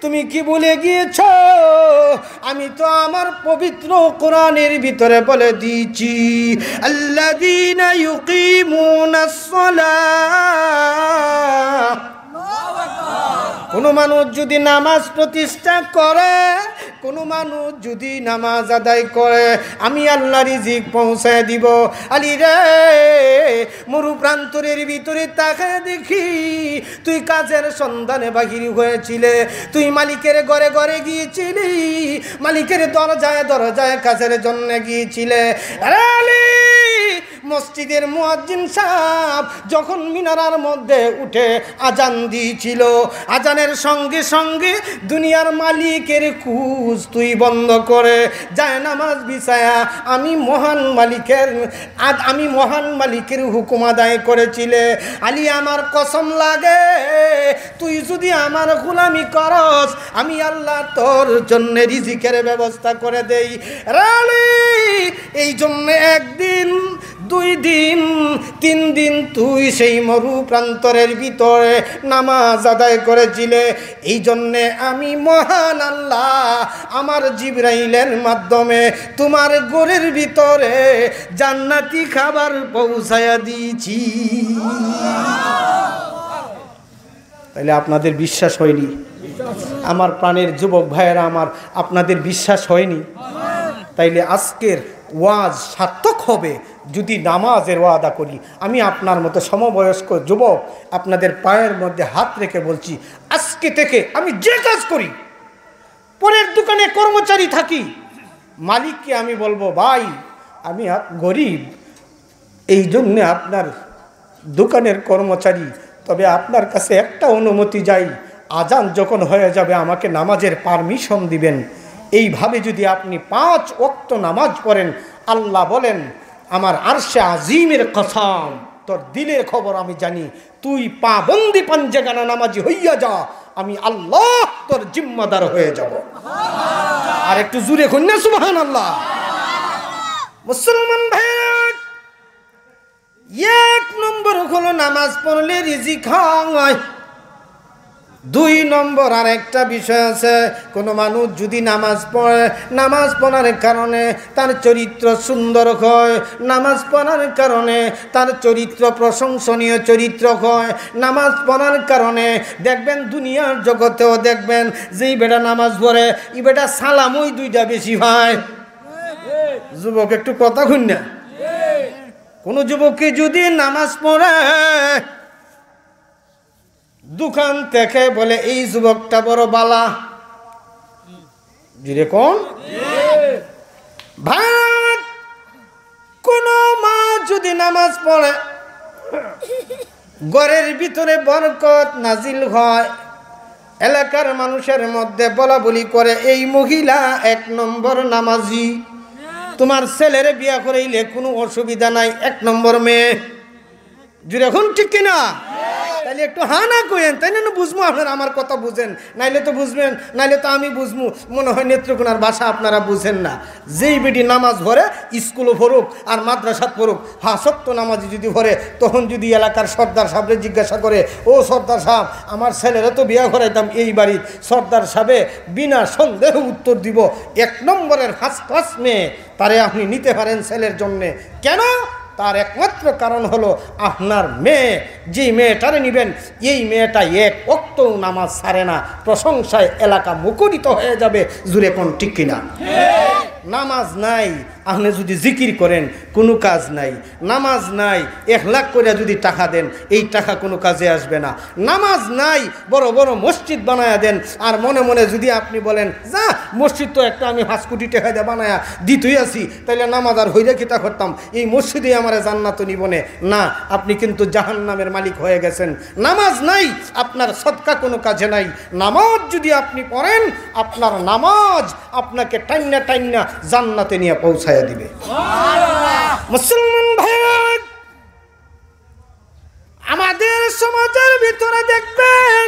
তুমি কি ভুলে গিয়েছ? আমি তো আমার পবিত্র কোরআনের ভিতরে বলে দিয়েছি, আল্লাযীনা ইউকিমুনাস সালাহ। কোনো মানুষ যদি নামাজ প্রতিষ্ঠা করে, কোনো মানুষ যদি নামাজ আদায় করে, আমি আল্লাহ রিজিক পৌঁছায় দিব। আলী রে, মরু প্রান্তরের ভিতরে তাকায় দেখি তুই কাজের সন্ধানে বাহির হয়েছিলে, তুই মালিকের ঘরে ঘরে গিয়েছিলি, মালিকের দরজায় দরজায় কাজের জন্য গিয়েছিলে। আলী, মসজিদের মুয়াজ্জিন সাহেব যখন মিনারার মধ্যে উঠে আজান দিয়েছিল, আজানের সঙ্গে সঙ্গে দুনিয়ার মালিকের কুজ তুই বন্ধ করে জায়নামাজ বিছায়া আমি মহান মালিকের হুকুম আদায় করেছিলে। আলী, আমার কসম লাগে, তুই যদি আমার গোলামি করস, আমি আল্লাহ তোর জন্য রিজিকের ব্যবস্থা করে দেই। আলী, এই জন্য 1 দিন 2 দিন 3 দিন তুই সেই মরু প্রান্তরের ভিতরে নামাজ আদায় করেছিলে। এই জন্যে আমি মহান আল্লাহ আমার জিবরাইলের মাধ্যমে তোমার ঘরের ভিতরে জান্নাতি খাবার পৌঁছায়া দিয়েছি। তাইলে আপনাদের বিশ্বাস হয়নি? আমার প্রাণের যুবক ভাইয়েরা আমার, আপনাদের বিশ্বাস হয়নি? তাইলে আজকের ওয়াজ সার্থক হবে যদি নামাজের ওয়াদা করি। আমি আপনার মতো সমবয়স্ক যুবক আপনাদের পায়ের মধ্যে হাত রেখে বলছি, আজকে থেকে আমি যে কাজ করি, পরের দোকানে কর্মচারী থাকি, মালিককে আমি বলবো, ভাই আমি গরিব, এই জন্যে আপনার দোকানের কর্মচারী, তবে আপনার কাছে একটা অনুমতি যাই, আজান যখন হয়ে যাবে আমাকে নামাজের পারমিশন দিবেন। এইভাবে যদি আপনি 5 ওয়াক্ত নামাজ পড়েন, আল্লাহ বলেন আমার আরশে আজিমের কসম, তোর দিলের খবর আমি জানি, তুই পাবন্দি পাঞ্জেগানা নামাজি হইয়া যা, আমি আল্লাহ তোর জিম্মাদার হয়ে যাব। আর একটু জুড়ে কন্যা সুবহানাল্লাহ। মুসলমান ভাই, 1 নম্বর হলো নামাজ পড়লে রিজিক হয়। 2 নম্বর আর একটা বিষয় আছে, কোনো মানুষ যদি নামাজ পড়ে, নামাজ পড়ার কারণে তার চরিত্র সুন্দর হয়, নামাজ পড়ার কারণে তার চরিত্র প্রশংসনীয় চরিত্র হয়, নামাজ পড়ার কারণে দেখবেন দুনিয়ার জগতেও দেখবেন যেই বেটা নামাজ পড়ে ই বেটা সালামই 2টা বেশি ভাই। যুবক একটু কথা শুন না, কোনো যুবককে যদি নামাজ পড়ে দোকান থেকে বলে এই যুবকটা বড় বালা, যেরকম ভাত, কোন মা যদি নামাজ পড়ে ঘরের ভিতরে বরকত নাজিল হয়, এলাকার মানুষের মধ্যে বলা বলি করে এই মহিলা 1 নম্বর নামাজি, তোমার ছেলের বিয়া করাইলে কোনো অসুবিধা নাই, 1 নম্বর মেয়ে। যেরকম ঠিক কিনা? তাইলে একটু হ্যাঁ না কইেন, তাই না বুঝবো আপনারা আমার কথা বুঝেন, নাইলে তো বুঝবেন, নাইলে তো আমি বুঝবো। মনে হয় নেত্রকোনার ভাষা আপনারা বুঝেন না। যেই বেটি নামাজ ভরে স্কুলও পড়ুক আর মাদ্রাসাত পড়ুক, হ্যাঁ সত্য নামাজি যদি ভরে, তখন যদি এলাকার সর্দার সাহেবরে জিজ্ঞাসা করে, ও সর্দার সাহেব আমার ছেলেরা তো বিয়া করাইতাম এই বাড়ির, সর্দার সাহেবে বিনা সন্দেহ উত্তর দিব 1 নম্বরের ফার্স্ট ক্লাস মেয়ে, তারে আপনি নিতে পারেন ছেলের জন্যে। কেন? তার একমাত্র কারণ হলো আপনার মেয়ে, যেই মেয়েটারে নিবেন এই মেয়েটা 1 ওয়াক্ত নামাজ ছাড়ে না, প্রশংসায় এলাকা মুখরিত হয়ে যাবে। জুড়ে কোন ঠিক কিনা? নামাজ নাই, আপনি যদি জিকির করেন কোনো কাজ নাই, নামাজ নাই 1 লাখ করে যদি টাকা দেন এই টাকা কোনো কাজে আসবে না, নামাজ নাই বড় বড় মসজিদ বানায়া দেন আর মনে মনে যদি আপনি বলেন যা মসজিদ তো একটা আমি 5 কোটি টাকা দিয়ে বানায়া দিতেই আছি, তাইলে নামাজ আর হইলে কিতা করতাম, এই মসজিদে আমার জান্নাত নিবনে না, আপনি কিন্তু জাহান্নামের মালিক হয়ে গেছেন। নামাজ নাই, আপনার সদকা কোনো কাজে নাই। নামাজ যদি আপনি পড়েন, আপনার নামাজ আপনাকে টাইন্না টাইন্না জান্নাতে নিয়ে পৌঁছায় দিবে। মুসলমান ভাই, আমাদের সমাজের ভিতরে দেখবেন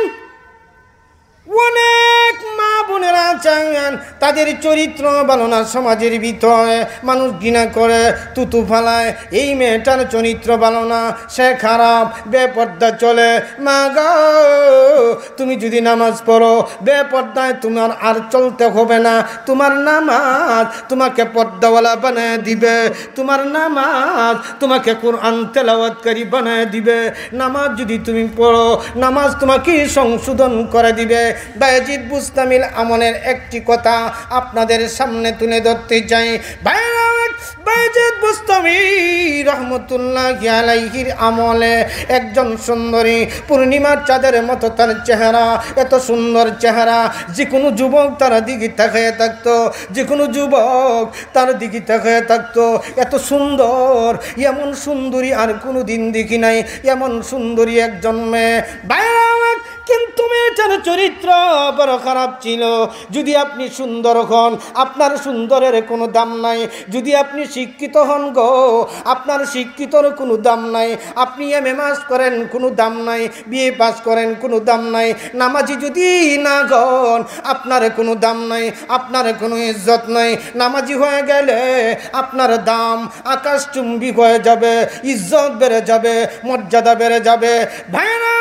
অনেক মা বোনেরা চান তাদের চরিত্র ভালো না, সমাজের ভিতরে মানুষ ঘৃণা করে, তুতু ফালায়, এই মেয়েটার চরিত্র ভালো না, সে খারাপ, বেপর্দা চলে। মা গো, তুমি যদি নামাজ পড়ো বেপর্দায় তোমার আর চলতে হবে না, তোমার নামাজ তোমাকে পর্দাওয়ালা বানায় দিবে, তোমার নামাজ তোমাকে কোরআন তেলাওয়াতকারী বানায় দিবে। নামাজ যদি তুমি পড়ো, নামাজ তোমাকে সংশোধন করে দিবে। বায়েজিদ বুস্তামিল আমলের একটি কথা আপনাদের সামনে তুলে ধরতে চাই। বায়েজিদ বুস্তামি রহমতুল্লাহি আলাইহির আমলে একজন সুন্দরী, পূর্ণিমার চাঁদের মতো তার চেহারা, এত সুন্দর চেহারা, যে কোনো যুবক তার দিকে তাকিয়ে থাকতো, যে কোনো যুবক তার দিকে তাকিয়ে থাকতো। এত সুন্দর, এমন সুন্দরী আর কোনো দিন দেখি নাই, এমন সুন্দরী একজন মেয়ে। কিন্তু মেয়েটার চরিত্র বড় খারাপ ছিল। যদি আপনি সুন্দর হন, আপনার সুন্দরের কোনো দাম নাই। যদি আপনি শিক্ষিত হন গো, আপনার শিক্ষিতর কোনো দাম নাই। আপনি এমএ পাস করেন, কোনো দাম নাই। বিএ পাস করেন, কোনো দাম নাই। নামাজি যদি না হন, আপনার কোনো দাম নাই, আপনার কোনো ইজ্জত নাই। নামাজি হয়ে গেলে আপনার দাম আকাশচুম্বী হয়ে যাবে, ইজ্জত বেড়ে যাবে, মর্যাদা বেড়ে যাবে। ভাইরা,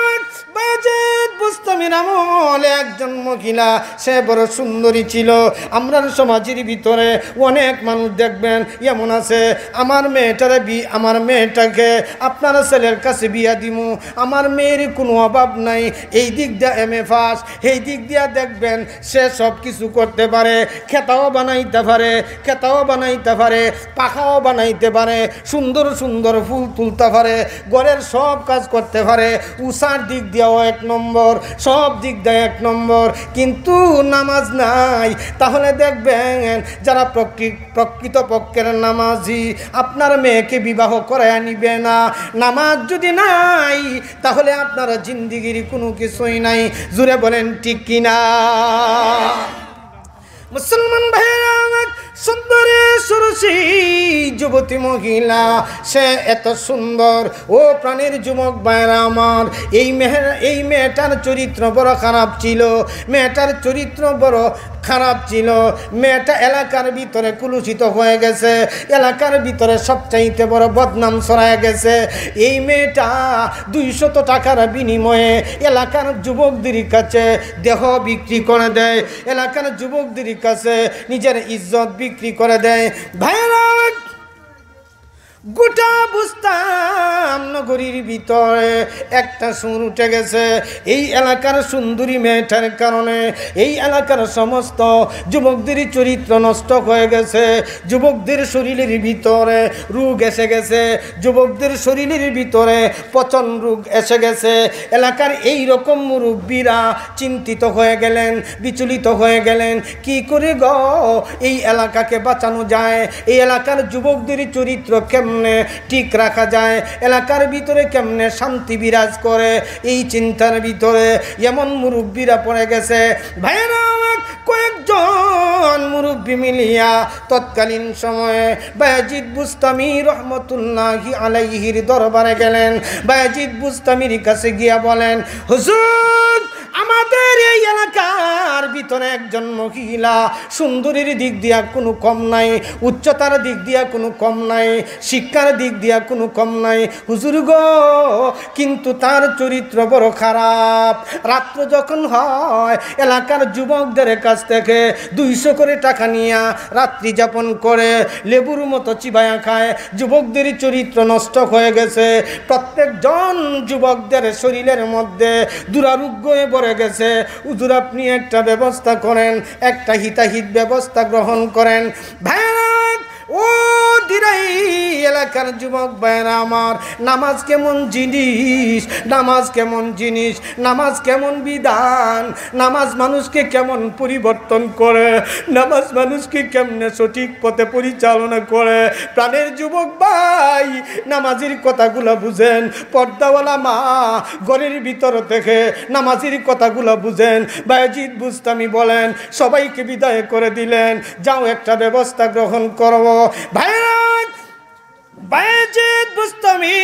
বায়েজিদ বুস্তামির আমলে একজন মহিলা, সে বড় সুন্দরী ছিল। আমরা সমাজের ভিতরে অনেক মানুষ দেখবেন এমন আছে, আমার মেয়েটাকে আপনার ছেলের কাছে বিয়া দিমু, আমার মেয়ের কোনো অভাব নাই, এই দিক দিয়ে এমএ পাস, এই দিক দিয়া দেখবেন সে সব কিছু করতে পারে, খেতাও বানাইতে পারে, পাখাও বানাইতে পারে, সুন্দর সুন্দর ফুল তুলতে পারে, ঘরের সব কাজ করতে পারে, উষার দিক দিয়েও 1 নম্বর, সব দিক দিয়ে 1 নম্বর, কিন্তু নামাজ নাই। তাহলে দেখবেন যারা প্রকৃত পক্ষের নামাজি, আপনার মেয়েকে বিবাহ করায় নিবে না। নামাজ যদি নাই, তাহলে আপনার জিন্দিগির কোনো কিছুই নাই। জুড়ে বলেন ঠিক কিনা? মুসলমান ভাইরা আমার, সুন্দরী সুরসী যুবতী মহিলা, সে এত সুন্দর। ও প্রাণের যুবক ভাইরা আমার, এই মেয়েটার চরিত্র বড় খারাপ ছিল। মেয়েটার চরিত্র বড় খারাপ ছিল। মেয়েটা এলাকার ভিতরে কুলুষিত হয়ে গেছে, এলাকার ভিতরে সবচাইতে বড় বদনাম ছড়ায় গেছে। এই মেয়েটা 200 টাকার বিনিময়ে এলাকার যুবকদের কাছে দেহ বিক্রি করে দেয়, এলাকার যুবকদের কাছে নিজের ইজ্জত বিক্রি করে দেয়। ভাইরা, গোটা বুঝতাম নগরীর ভিতরে একটা সুর উঠে গেছে এই এলাকার সুন্দরী মেয়েটার কারণে। এই এলাকার সমস্ত যুবকদের চরিত্র নষ্ট হয়ে গেছে, যুবকদের শরীরের ভিতরে রোগ এসে গেছে, যুবকদের শরীরের ভিতরে পচন রোগ এসে গেছে। এলাকার এই রকম মুরব্বীরা চিন্তিত হয়ে গেলেন, বিচলিত হয়ে গেলেন, কি করে গো এই এলাকাকে বাঁচানো যায়, এই এলাকার যুবকদের চরিত্র কেমন ঠিক রাখা যায়, এলাকার ভিতরে কেমনে শান্তি বিরাজ করে। এই চিন্তার ভিতরে এমন মুরব্বীরা পড়ে গেছে। ভাইরা, কয়েকজন মুরব্বী মিলিয়া তৎকালীন সময়ে বায়েজিদ বুস্তামি রহমতুল্লাহি আলাইহির দরবারে গেলেন। বায়েজিদ বুস্তামির কাছে গিয়া বলেন, হুজুর, আমাদের এই এলাকার ভিতরে একজন মহিলা সুন্দরীর দিক দিয়া কোনো কম নাই, উচ্চতার দিক দিয়া কোনো কম নাই, শিক্ষার দিক দিয়া কোনো কম নাই হুজুর গো, কিন্তু তার চরিত্র বড় খারাপ। রাত্র যখন হয় এলাকার যুবকদের কাছ থেকে 200 করে টাকা নিয়ে রাত্রি যাপন করে, লেবুর মতো চিবায়া খায়। যুবকদের চরিত্র নষ্ট হয়ে গেছে। প্রত্যেকজন যুবকদের শরীরের মধ্যে দুরারোগ্য ভরে গেছে। হুজুর, আপনি একটা ব্যবস্থা করেন, একটা হিতাহিত ব্যবস্থা গ্রহণ করেন। ভাইরা, ও দিরাই এলাকার যুবক ভাইরা আমার, নামাজ কেমন জিনিস, নামাজ কেমন জিনিস, নামাজ কেমন বিধান, নামাজ মানুষকে কেমন পরিবর্তন করে, নামাজ মানুষকে কেমনে সঠিক পথে পরিচালনা করে। প্রাণের যুবক ভাই, নামাজের কথাগুলো বুঝেন। পর্দাওয়ালা মা ঘরের ভিতর থেকে নামাজের কথাগুলো বুঝেন। বায়েজিদ বুস্তামি বলেন, সবাইকে বিদায় করে দিলেন, যাও একটা ব্যবস্থা গ্রহণ করো। ভাইরা, বায়েজিদ বুস্তামি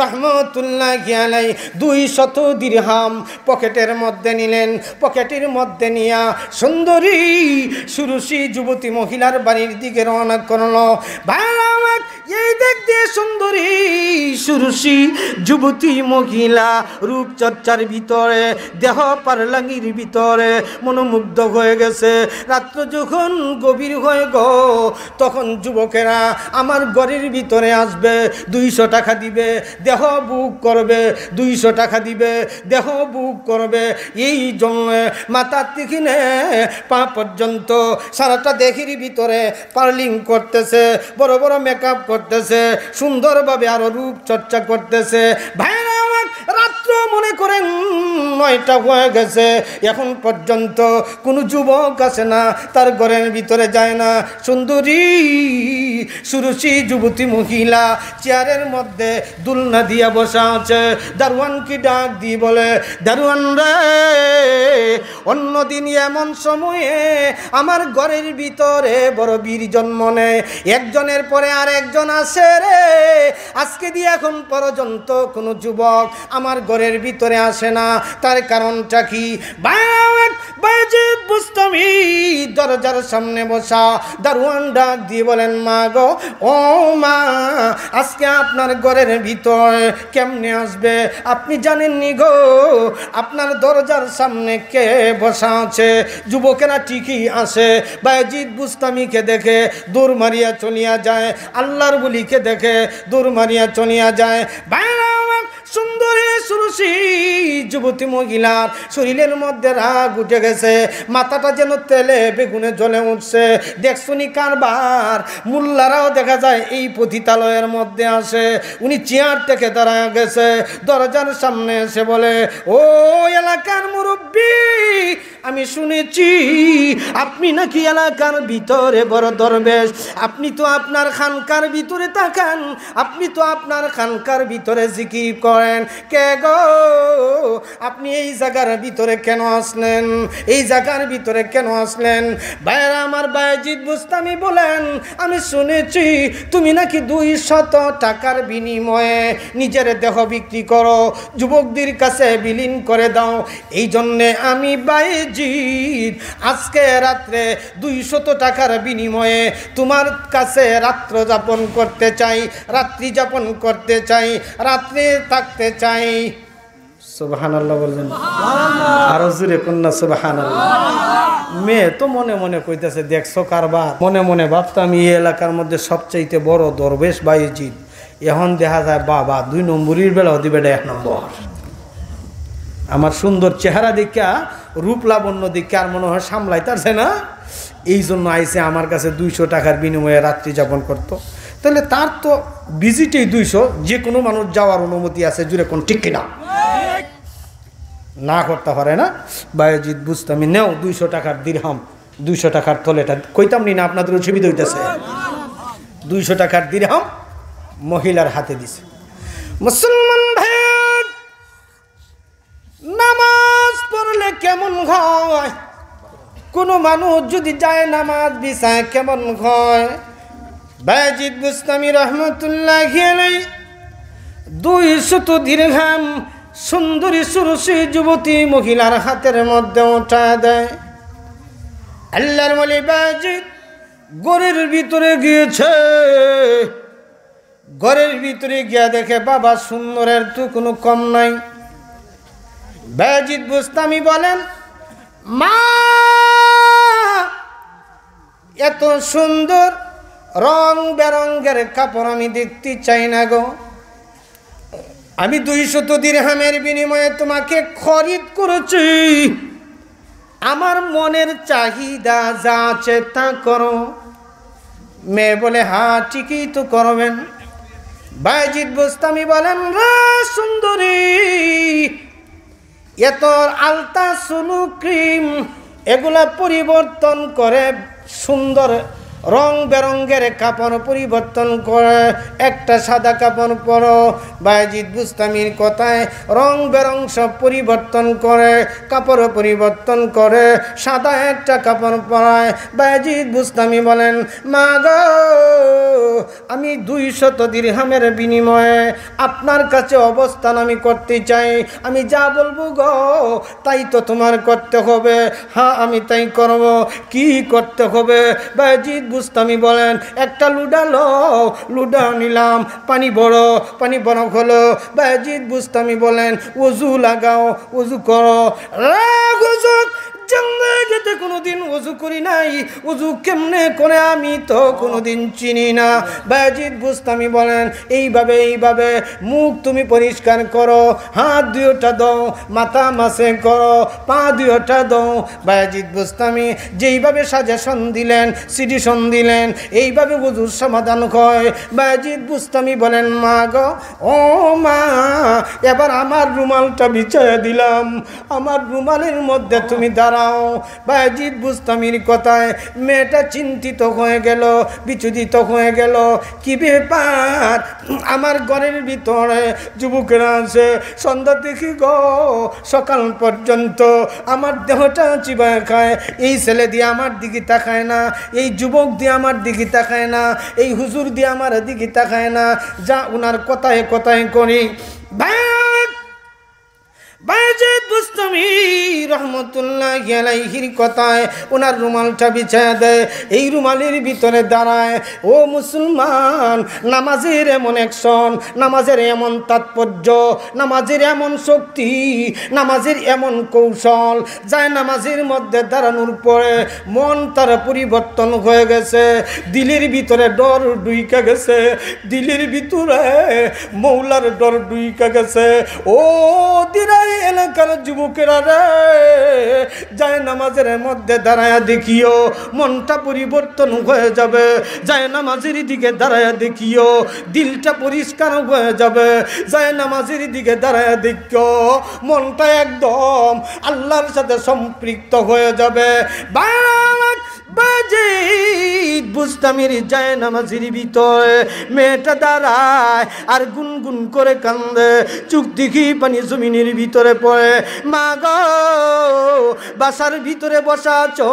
রহমতুল্লাহি আলাইহি 200 দিরহাম পকেটের মধ্যে নিলেন। পকেটের মধ্যে নিয়া সুন্দরী সুরুষী যুবতী মহিলার বাড়ির দিকে রওনা করলো। ভাইরা, এই দিক দিয়ে সুন্দরী সুরুষী যুবতী মহিলা রূপচর্চার ভিতরে, দেহ পারলাঙ্গির ভিতরে মনোমুগ্ধ হয়ে গেছে। রাত্র যখন গভীর হয়ে গো, তখন যুবকেরা আমার ঘরের ভিতরে আসবে, 200 টাকা দিবে, দেহ বুক করবে, 200 টাকা দিবে, দেহ বুক করবে। এই জন্য মাথার থেকে পা পর্যন্ত সারাটা দেহের ভিতরে পার্লিং করতেছে, বড় বড় মেকআপ করতেছে, সুন্দরভাবে আরো রূপ চর্চা করতেছে। ভাইরা, রাত্র মনে করেন 9টা হয়ে গেছে, এখন পর্যন্ত কোনো যুবক আসে না, তার ঘরের ভিতরে যায় না। সুন্দরী সুরুষী যুবতী মহিলা চেয়ারের মধ্যে দুলনা দিয়া বসা আছে। দারোয়ানকে ডাক দিয়ে বলে, দারোয়ান রে, অন্যদিন এমন সময়ে আমার ঘরের ভিতরে বড় বীর জন্ম নেয়, একজনের পরে আর একজন আসে রে, আজকে দিয়ে এখন পর্যন্ত কোনো যুবক আমার ঘরের ভিতরে আসে না, তার কারণটা কি? বায়েজিদ বুস্তামি দরজার সামনে বসা। দারোয়ান ডাক দিয়ে বলেন, মা গো, ও মা, আজকে আপনার ঘরের ভিতরে কেমনে আসবে আপনি জানেননি গো? আপনার দরজার সামনে কে বসা আছে? যুবকেরা ঠিকই আসে। বায়েজিদ বুস্তামিকে দেখে দূর মারিয়া চলিয়া যায়, আল্লাহর বলিকে দেখে দূর মারিয়া চলিয়া যায়। সুন্দরী সুরুষী যুবতী মহিলার শরীরের মধ্যে রাগ উঠে গেছে, মাথাটা যেন তেলে বেগুনে জ্বলে উঠছে। দেখছুনি কারবার, মোল্লারাও দেখা যায় এই পতিতালয়ের মধ্যে আসে। উনি চেয়ার থেকে দাঁড়ায় গেছে, দরজার সামনে এসে বলে, ও এলাকার মুরব্বী, আমি শুনেছি আপনি নাকি এলাকার ভিতরে বড় দরবেশ, আপনি তো আপনার খানকার ভিতরে তাকান, আপনি তো আপনার খানকার ভিতরে জিকির করেন, কে গো আপনি এই জায়গার ভিতরে কেন আসলেন, এই জায়গার ভিতরে কেন আসলেন? ভাইরা আমার, বায়েজিদ বুস্তামি বলেন আমি শুনেছি তুমি নাকি 200 টাকার বিনিময়ে নিজের দেহ বিক্রি করো, যুবকদের কাছে বিলীন করে দাও। এই জন্যে আমি বায়েজিদ আজকে রাত্রে 200 টাকার বিনিময়ে তোমার কাছে রাত্র যাপন করতে চাই, রাত্রি যাপন করতে চাই, রাত্রে থাকতে চাই। সুবহানাল্লাহ বললেন, আরো জোরে কন্যা সুবহানাল্লাহ। মেয়ে তো মনে মনে কইতেছে দেখছো কারবার, মনে মনে ভাবতাম এই এলাকার মধ্যে সবচাইতে বড় দরবেশ বায়েজিদ, এখন দেখা যায় বাবা 2 নম্বরের বেলা দিবে 1 নম্বর। আমার সুন্দর চেহারা দেখা, রূপ লাবণ্য দেখে আর মনে হয় সামলাইতারছে না, এই জন্য আইসে আমার কাছে 200 টাকার বিনিময়ে রাত্রি যাপন করতো। তাহলে তার তো ভিজিটেই 200, যে কোনো মানুষ যাওয়ার অনুমতি আছে, জুড়ে কোন ঠিক কিনা না করতে পারে না। বায়েজিদ বুস্তামি নেও 200 টাকার দিরহাম, 200 টাকার তলেটা কইতাম নি না, আপনাদের অসুবিধা হইতেছে। 200 টাকার দিরহাম মহিলার হাতে দিছে। মুসলমান ভাই, নামাজ পড়লে কেমন হয়, কোনো মানুষ যদি যায় নামাজ বিছায় কেমন হয়? বায়েজিদ বুস্তামি রহমতুল্লাহ আলাইহি 200 দিরহাম সুন্দরী সুরসী যুবতী মহিলার হাতের মধ্যে উঠা দেয়। আল্লাহর ওলি বায়েজিদ ঘরের ভিতরে গিয়েছে, ঘরের ভিতরে গিয়া দেখে বাবা সুন্দরের তো কোনো কম নাই। বায়েজিদ বুস্তামি বলেন, মা এত সুন্দর রং বেরঙ্গের কাপড় আমি দেখতে চাই না গো, আমি 200 দিরহামের বিনিময়ে তোমাকে খরিদ করেছি, আমার মনের চাহিদা যা আছে তা করো। মেয়ে বলে হ্যাঁ ঠিকই তো করবেন। বায়েজিদ বুস্তামি বলেন, রে সুন্দরী, এত আলতা সুনু ক্রিম এগুলা পরিবর্তন করে সুন্দর রং বেরঙ্গের কাপড় পরিবর্তন করে একটা সাদা কাপড় পরো। বায়েজিদ বুস্তামির কথায় রং বেরং সব পরিবর্তন করে, কাপড় পরিবর্তন করে, সাদা একটা কাপড় পরায়। বায়েজিদ বুস্তামি বলেন, মা গো আমি 200 দিরহামের বিনিময়ে আপনার কাছে অবস্থান আমি করতে চাই, আমি যা বলবো গো তাই তো তোমার করতে হবে। হ্যাঁ আমি তাই করব। কি করতে হবে? বায়েজিদ বুস্তামি বলেন, একটা লুডা লো, লুডা নিলাম, পানি বড় হলো। বায়েজিদ বুস্তামি বলেন, ওযু লাগাও, ওযু করো। জিন্দেগিতে কোনোদিন ওযু করি নাই, ওযু কেমনে করে আমি তো কোনোদিন চিনি না। বায়েজিদ বুস্তামি বলেন, এইভাবে মুখ তুমি পরিষ্কার করো, হাত 2টা দাও, মাথা মাসে করো, পা 2টা দাও। বায়েজিদ বুস্তামি যেইভাবে সাজেশন দিলেন, সিডিশন দিলেন, এইভাবে ওযুর সমাধান হয়। বায়েজিদ বুস্তামি বলেন, মা গো ও মা, এবার আমার রুমালটা বিছায়া দিলাম, আমার রুমালের মধ্যে তুমি দাঁড়াও। বায়েজিদ বুস্তামির কথায় মেয়েটা চিন্তিত হয়ে গেল, বিচলিত হয়ে গেল। কি ব্যাপার, আমার ঘরের ভিতরে যুবকেরা আছে, সন্ধ্যা দেখি গো সকাল পর্যন্ত আমার দেহটা চিবায় খায়, এই ছেলে দিয়ে আমার দিকে তাকায় না, এই যুবক দিয়ে আমার দিকে তাকায় না, এই হুজুর দিয়ে আমার দিকে তাকায় না, যা উনার কথায় কথায় করি। বায়েজিদ বুস্তামি রহমতুল্লাহি আলাইহির কথায় ওনার রুমালটা বিছায়া দেয়, এই রুমালের ভিতরে দাঁড়ায়। ও মুসলমান, নামাজের এমন অ্যাকশন, নামাজের এমন তাৎপর্য, নামাজের এমন শক্তি, নামাজের এমন কৌশল, যায় নামাজের মধ্যে দাঁড়ানোর পরে মন তার পরিবর্তন হয়ে গেছে, দিলের ভিতরে ডর ঢুইকা গেছে, দিলের ভিতরে মৌলার ডর ঢুইকা গেছে। ও দিরাই এলাকার যুবকেরা রে, যায় নামাজের মধ্যে দাঁড়ায়া দেখিও মনটা পরিবর্তন হয়ে যাবে। যায় নামাজের দিকে দাঁড়ায়া দেখিও দিলটা পরিষ্কার হয়ে যাবে। যায় নামাজের দিকে দাঁড়ায়া দেখিও মনটা একদম আল্লাহর সাথে সম্পৃক্ত হয়ে যাবে। বাজিদ বুস্তামির যায় নামাজের ভিতরে মেয়েটা দাঁড়ায় আর গুনগুন করে কান্দে, চোখ দেখি পানি জমিনের ভিতরে পড়ে। মা গো, বাসার ভিতরে বসা আছো,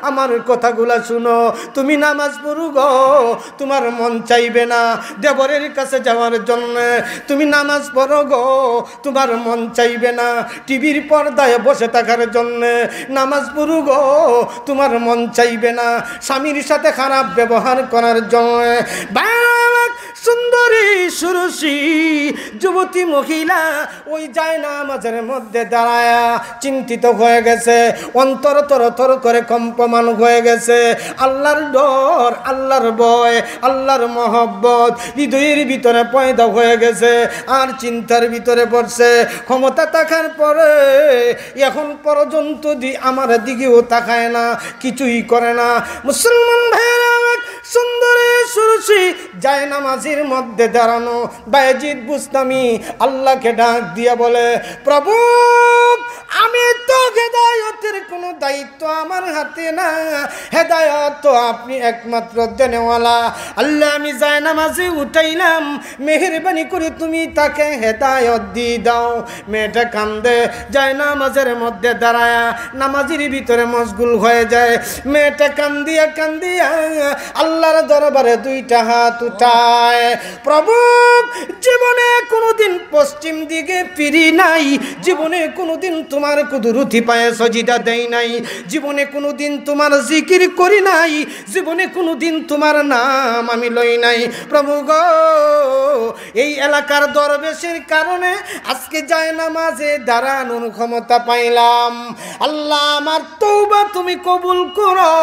আমার কথাগুলা শুনো। তুমি নামাজ পড়ো গো, তোমার মন চাইবে না দেবরের কাছে যাওয়ার জন্য। তুমি নামাজ পড়ো গো, তোমার মন চাইবে না টিভির পর্দায় বসে থাকার জন্য। নামাজ পড়ো গো, তোমার মন চাইবে না স্বামীর সাথে খারাপ ব্যবহার করার জন্য। সুন্দরী সুরসী যুবতী মহিলা ওই যায় নামাজের মধ্যে দাঁড়ায়া চিন্তিত হয়ে গেছে, অন্তর তর তর করে কম্পমান হয়ে গেছে। আল্লাহর ডর, আল্লাহর ভয়, আল্লাহর মহব্বত হৃদয়ের ভিতরে পয়দা হয়ে গেছে। আর চিন্তার ভিতরে পড়ছে, ক্ষমতা থাকার পরে এখন পর্যন্ত আমার দিকেও তাকায় না, কিছুই করে না। মুসলমান ভাইয়েরা, সুন্দরী সুরসী যায় নামাজের মধ্যে দাঁড়ানো বায়েজিদ বুস্তামি আল্লাহকে ডাক দিয়ে বলে, প্রভু আমি তো হেদায়েতের কোনো দায়িত্ব আমার হাতে না, হেদায়েত তো আপনি একমাত্র দেনেওয়ালা। আল্লাহ আমি যায় নামাজে উঠাইলাম, মেহেরবানি করে তুমি তাকে হেদায়েত দিয়ে দাও। মেয়েটা কান্দে, যায় নামাজের মধ্যে দাঁড়ায়া নামাজের ভিতরে মশগুল হয়ে যায়। মেয়েটা কান্দিয়া কান্দিয়া আল্লাহর দরবারে দুইটা হাত উঠায়, প্রভু জীবনে কোনোদিন পশ্চিম দিকে ফিরি নাই, জীবনে কোনোদিন তোমার কুদরতি পায়ে সজিদা দেই নাই, জীবনে কোনোদিন তোমার জিকির করি নাই, জীবনে কোনোদিন তোমার নাম আমি লই নাই। প্রভু গো, এই এলাকার দরবেশের কারণে আজকে যায় নামাজে দাঁড়ানোর ক্ষমতা পাইলাম। আল্লাহ আমার তওবা তুমি কবুল করো,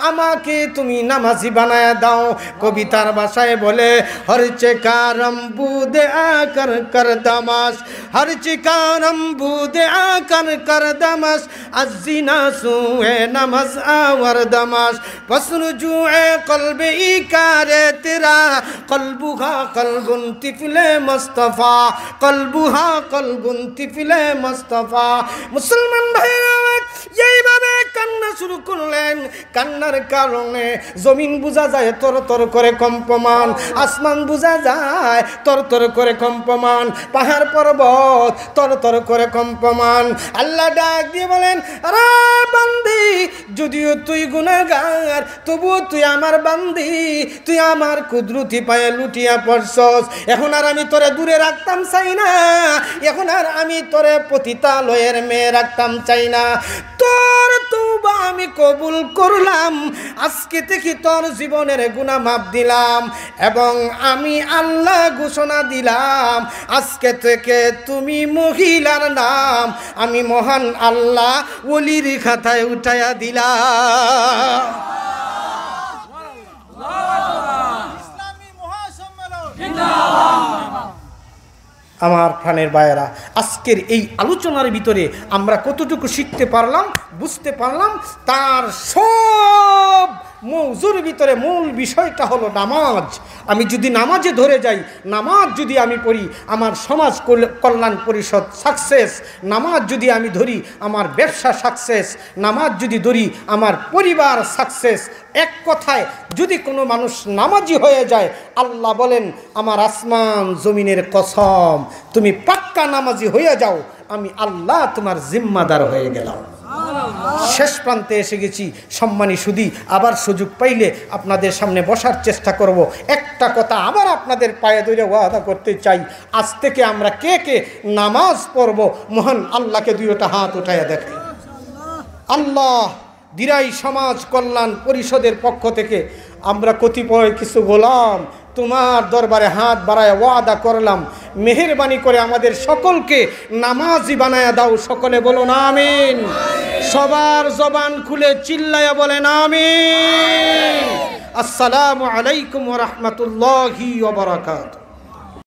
আমাকে তুমি নামাজি বানায়া দাও। কবিতার ভাষায় বলে, হর চেকারম বুদে আকার কর দামাস, হর চেকারম বুদে আকার কর দামাস, আজিনা সুয়ে নামাজ আওয়ার দামাস, পসর জুয়ে কলবে ইকারে তেরা, কলবুহা কলবুন তিফলে মুস্তাফা, কলবুহা কলবুন তিফলে মুস্তাফা। মুসলমান ভাইরা এইভাবে কান্না শুরু করলেন। কান্নার কারণে জমিন বোঝা যায় তর তর করে কম্পমান, আসমান বোঝা যায় তর তর করে কম্পমান, পাহাড় পর্বত তর তর করে কম্পমান। আল্লাহ ডাক দিয়ে বলেন, আরে বান্দি, যদিও তুই গুনাহগার তবুও তুই আমার বান্দি, তুই আমার কুদরতি পায়ে লুটিয়া পড়ছস। এখন আর আমি তোরে দূরে রাখতাম চাই না, এখন আর আমি তোরে পতিতালয়ের মেয়ে রাখতাম চাই না। তোর তওবা আমি কবুল করলাম, আজকে থেকে তোর জীবনের গুনাহ মাফ দিলাম, এবং আমি আল্লাহ ঘোষণা দিলাম আজকে থেকে তুমি মহিলার নাম আমি মহান আল্লাহ ওলির খাতায় উঠাইয়া দিলাম। আমার প্রাণের ভাইয়েরা, আজকের এই আলোচনার ভিতরে আমরা কতটুকু শিখতে পারলাম, বুঝতে পারলাম, তার সব মৌজুর ভিতরে মূল বিষয়টা হলো নামাজ। আমি যদি নামাজে ধরে যাই, নামাজ যদি আমি পড়ি, আমার সমাজ কল্যাণ পরিষদ সাকসেস। নামাজ যদি আমি ধরি, আমার ব্যবসা সাকসেস। নামাজ যদি ধরি, আমার পরিবার সাকসেস। এক কথায় যদি কোনো মানুষ নামাজি হয়ে যায়, আল্লাহ বলেন, আমার আসমান জমিনের কসম, তুমি পাক্কা নামাজি হয়ে যাও, আমি আল্লাহ তোমার জিম্মাদার হয়ে গেলাম। শেষ প্রান্তে এসে গেছি। সম্মানী সুধী, আবার সুযোগ পাইলে আপনাদের সামনে বসার চেষ্টা করব। একটা কথা আবার আপনাদের পায়ে ধরে ওয়াদা করতে চাই, আজ থেকে আমরা কে কে নামাজ পড়ব, মহান আল্লাহকে দুইটা হাত উঠাইয়া দেখাই। আল্লাহ, দিরাই সমাজ কল্যাণ পরিষদের পক্ষ থেকে আমরা কতিপয় কিছু গোলাম তোমার দরবারে হাত বাড়ায় ওয়াদা করলাম, মেহেরবানি করে আমাদের সকলকে নামাজি বানায়া দাও। সকলে বলুন আমিন। সবার জবান খুলে চিল্লায়া বলেন আমিন। আসসালামু আলাইকুম ওয়া রাহমাতুল্লাহি ওয়া বারাকাতুহু।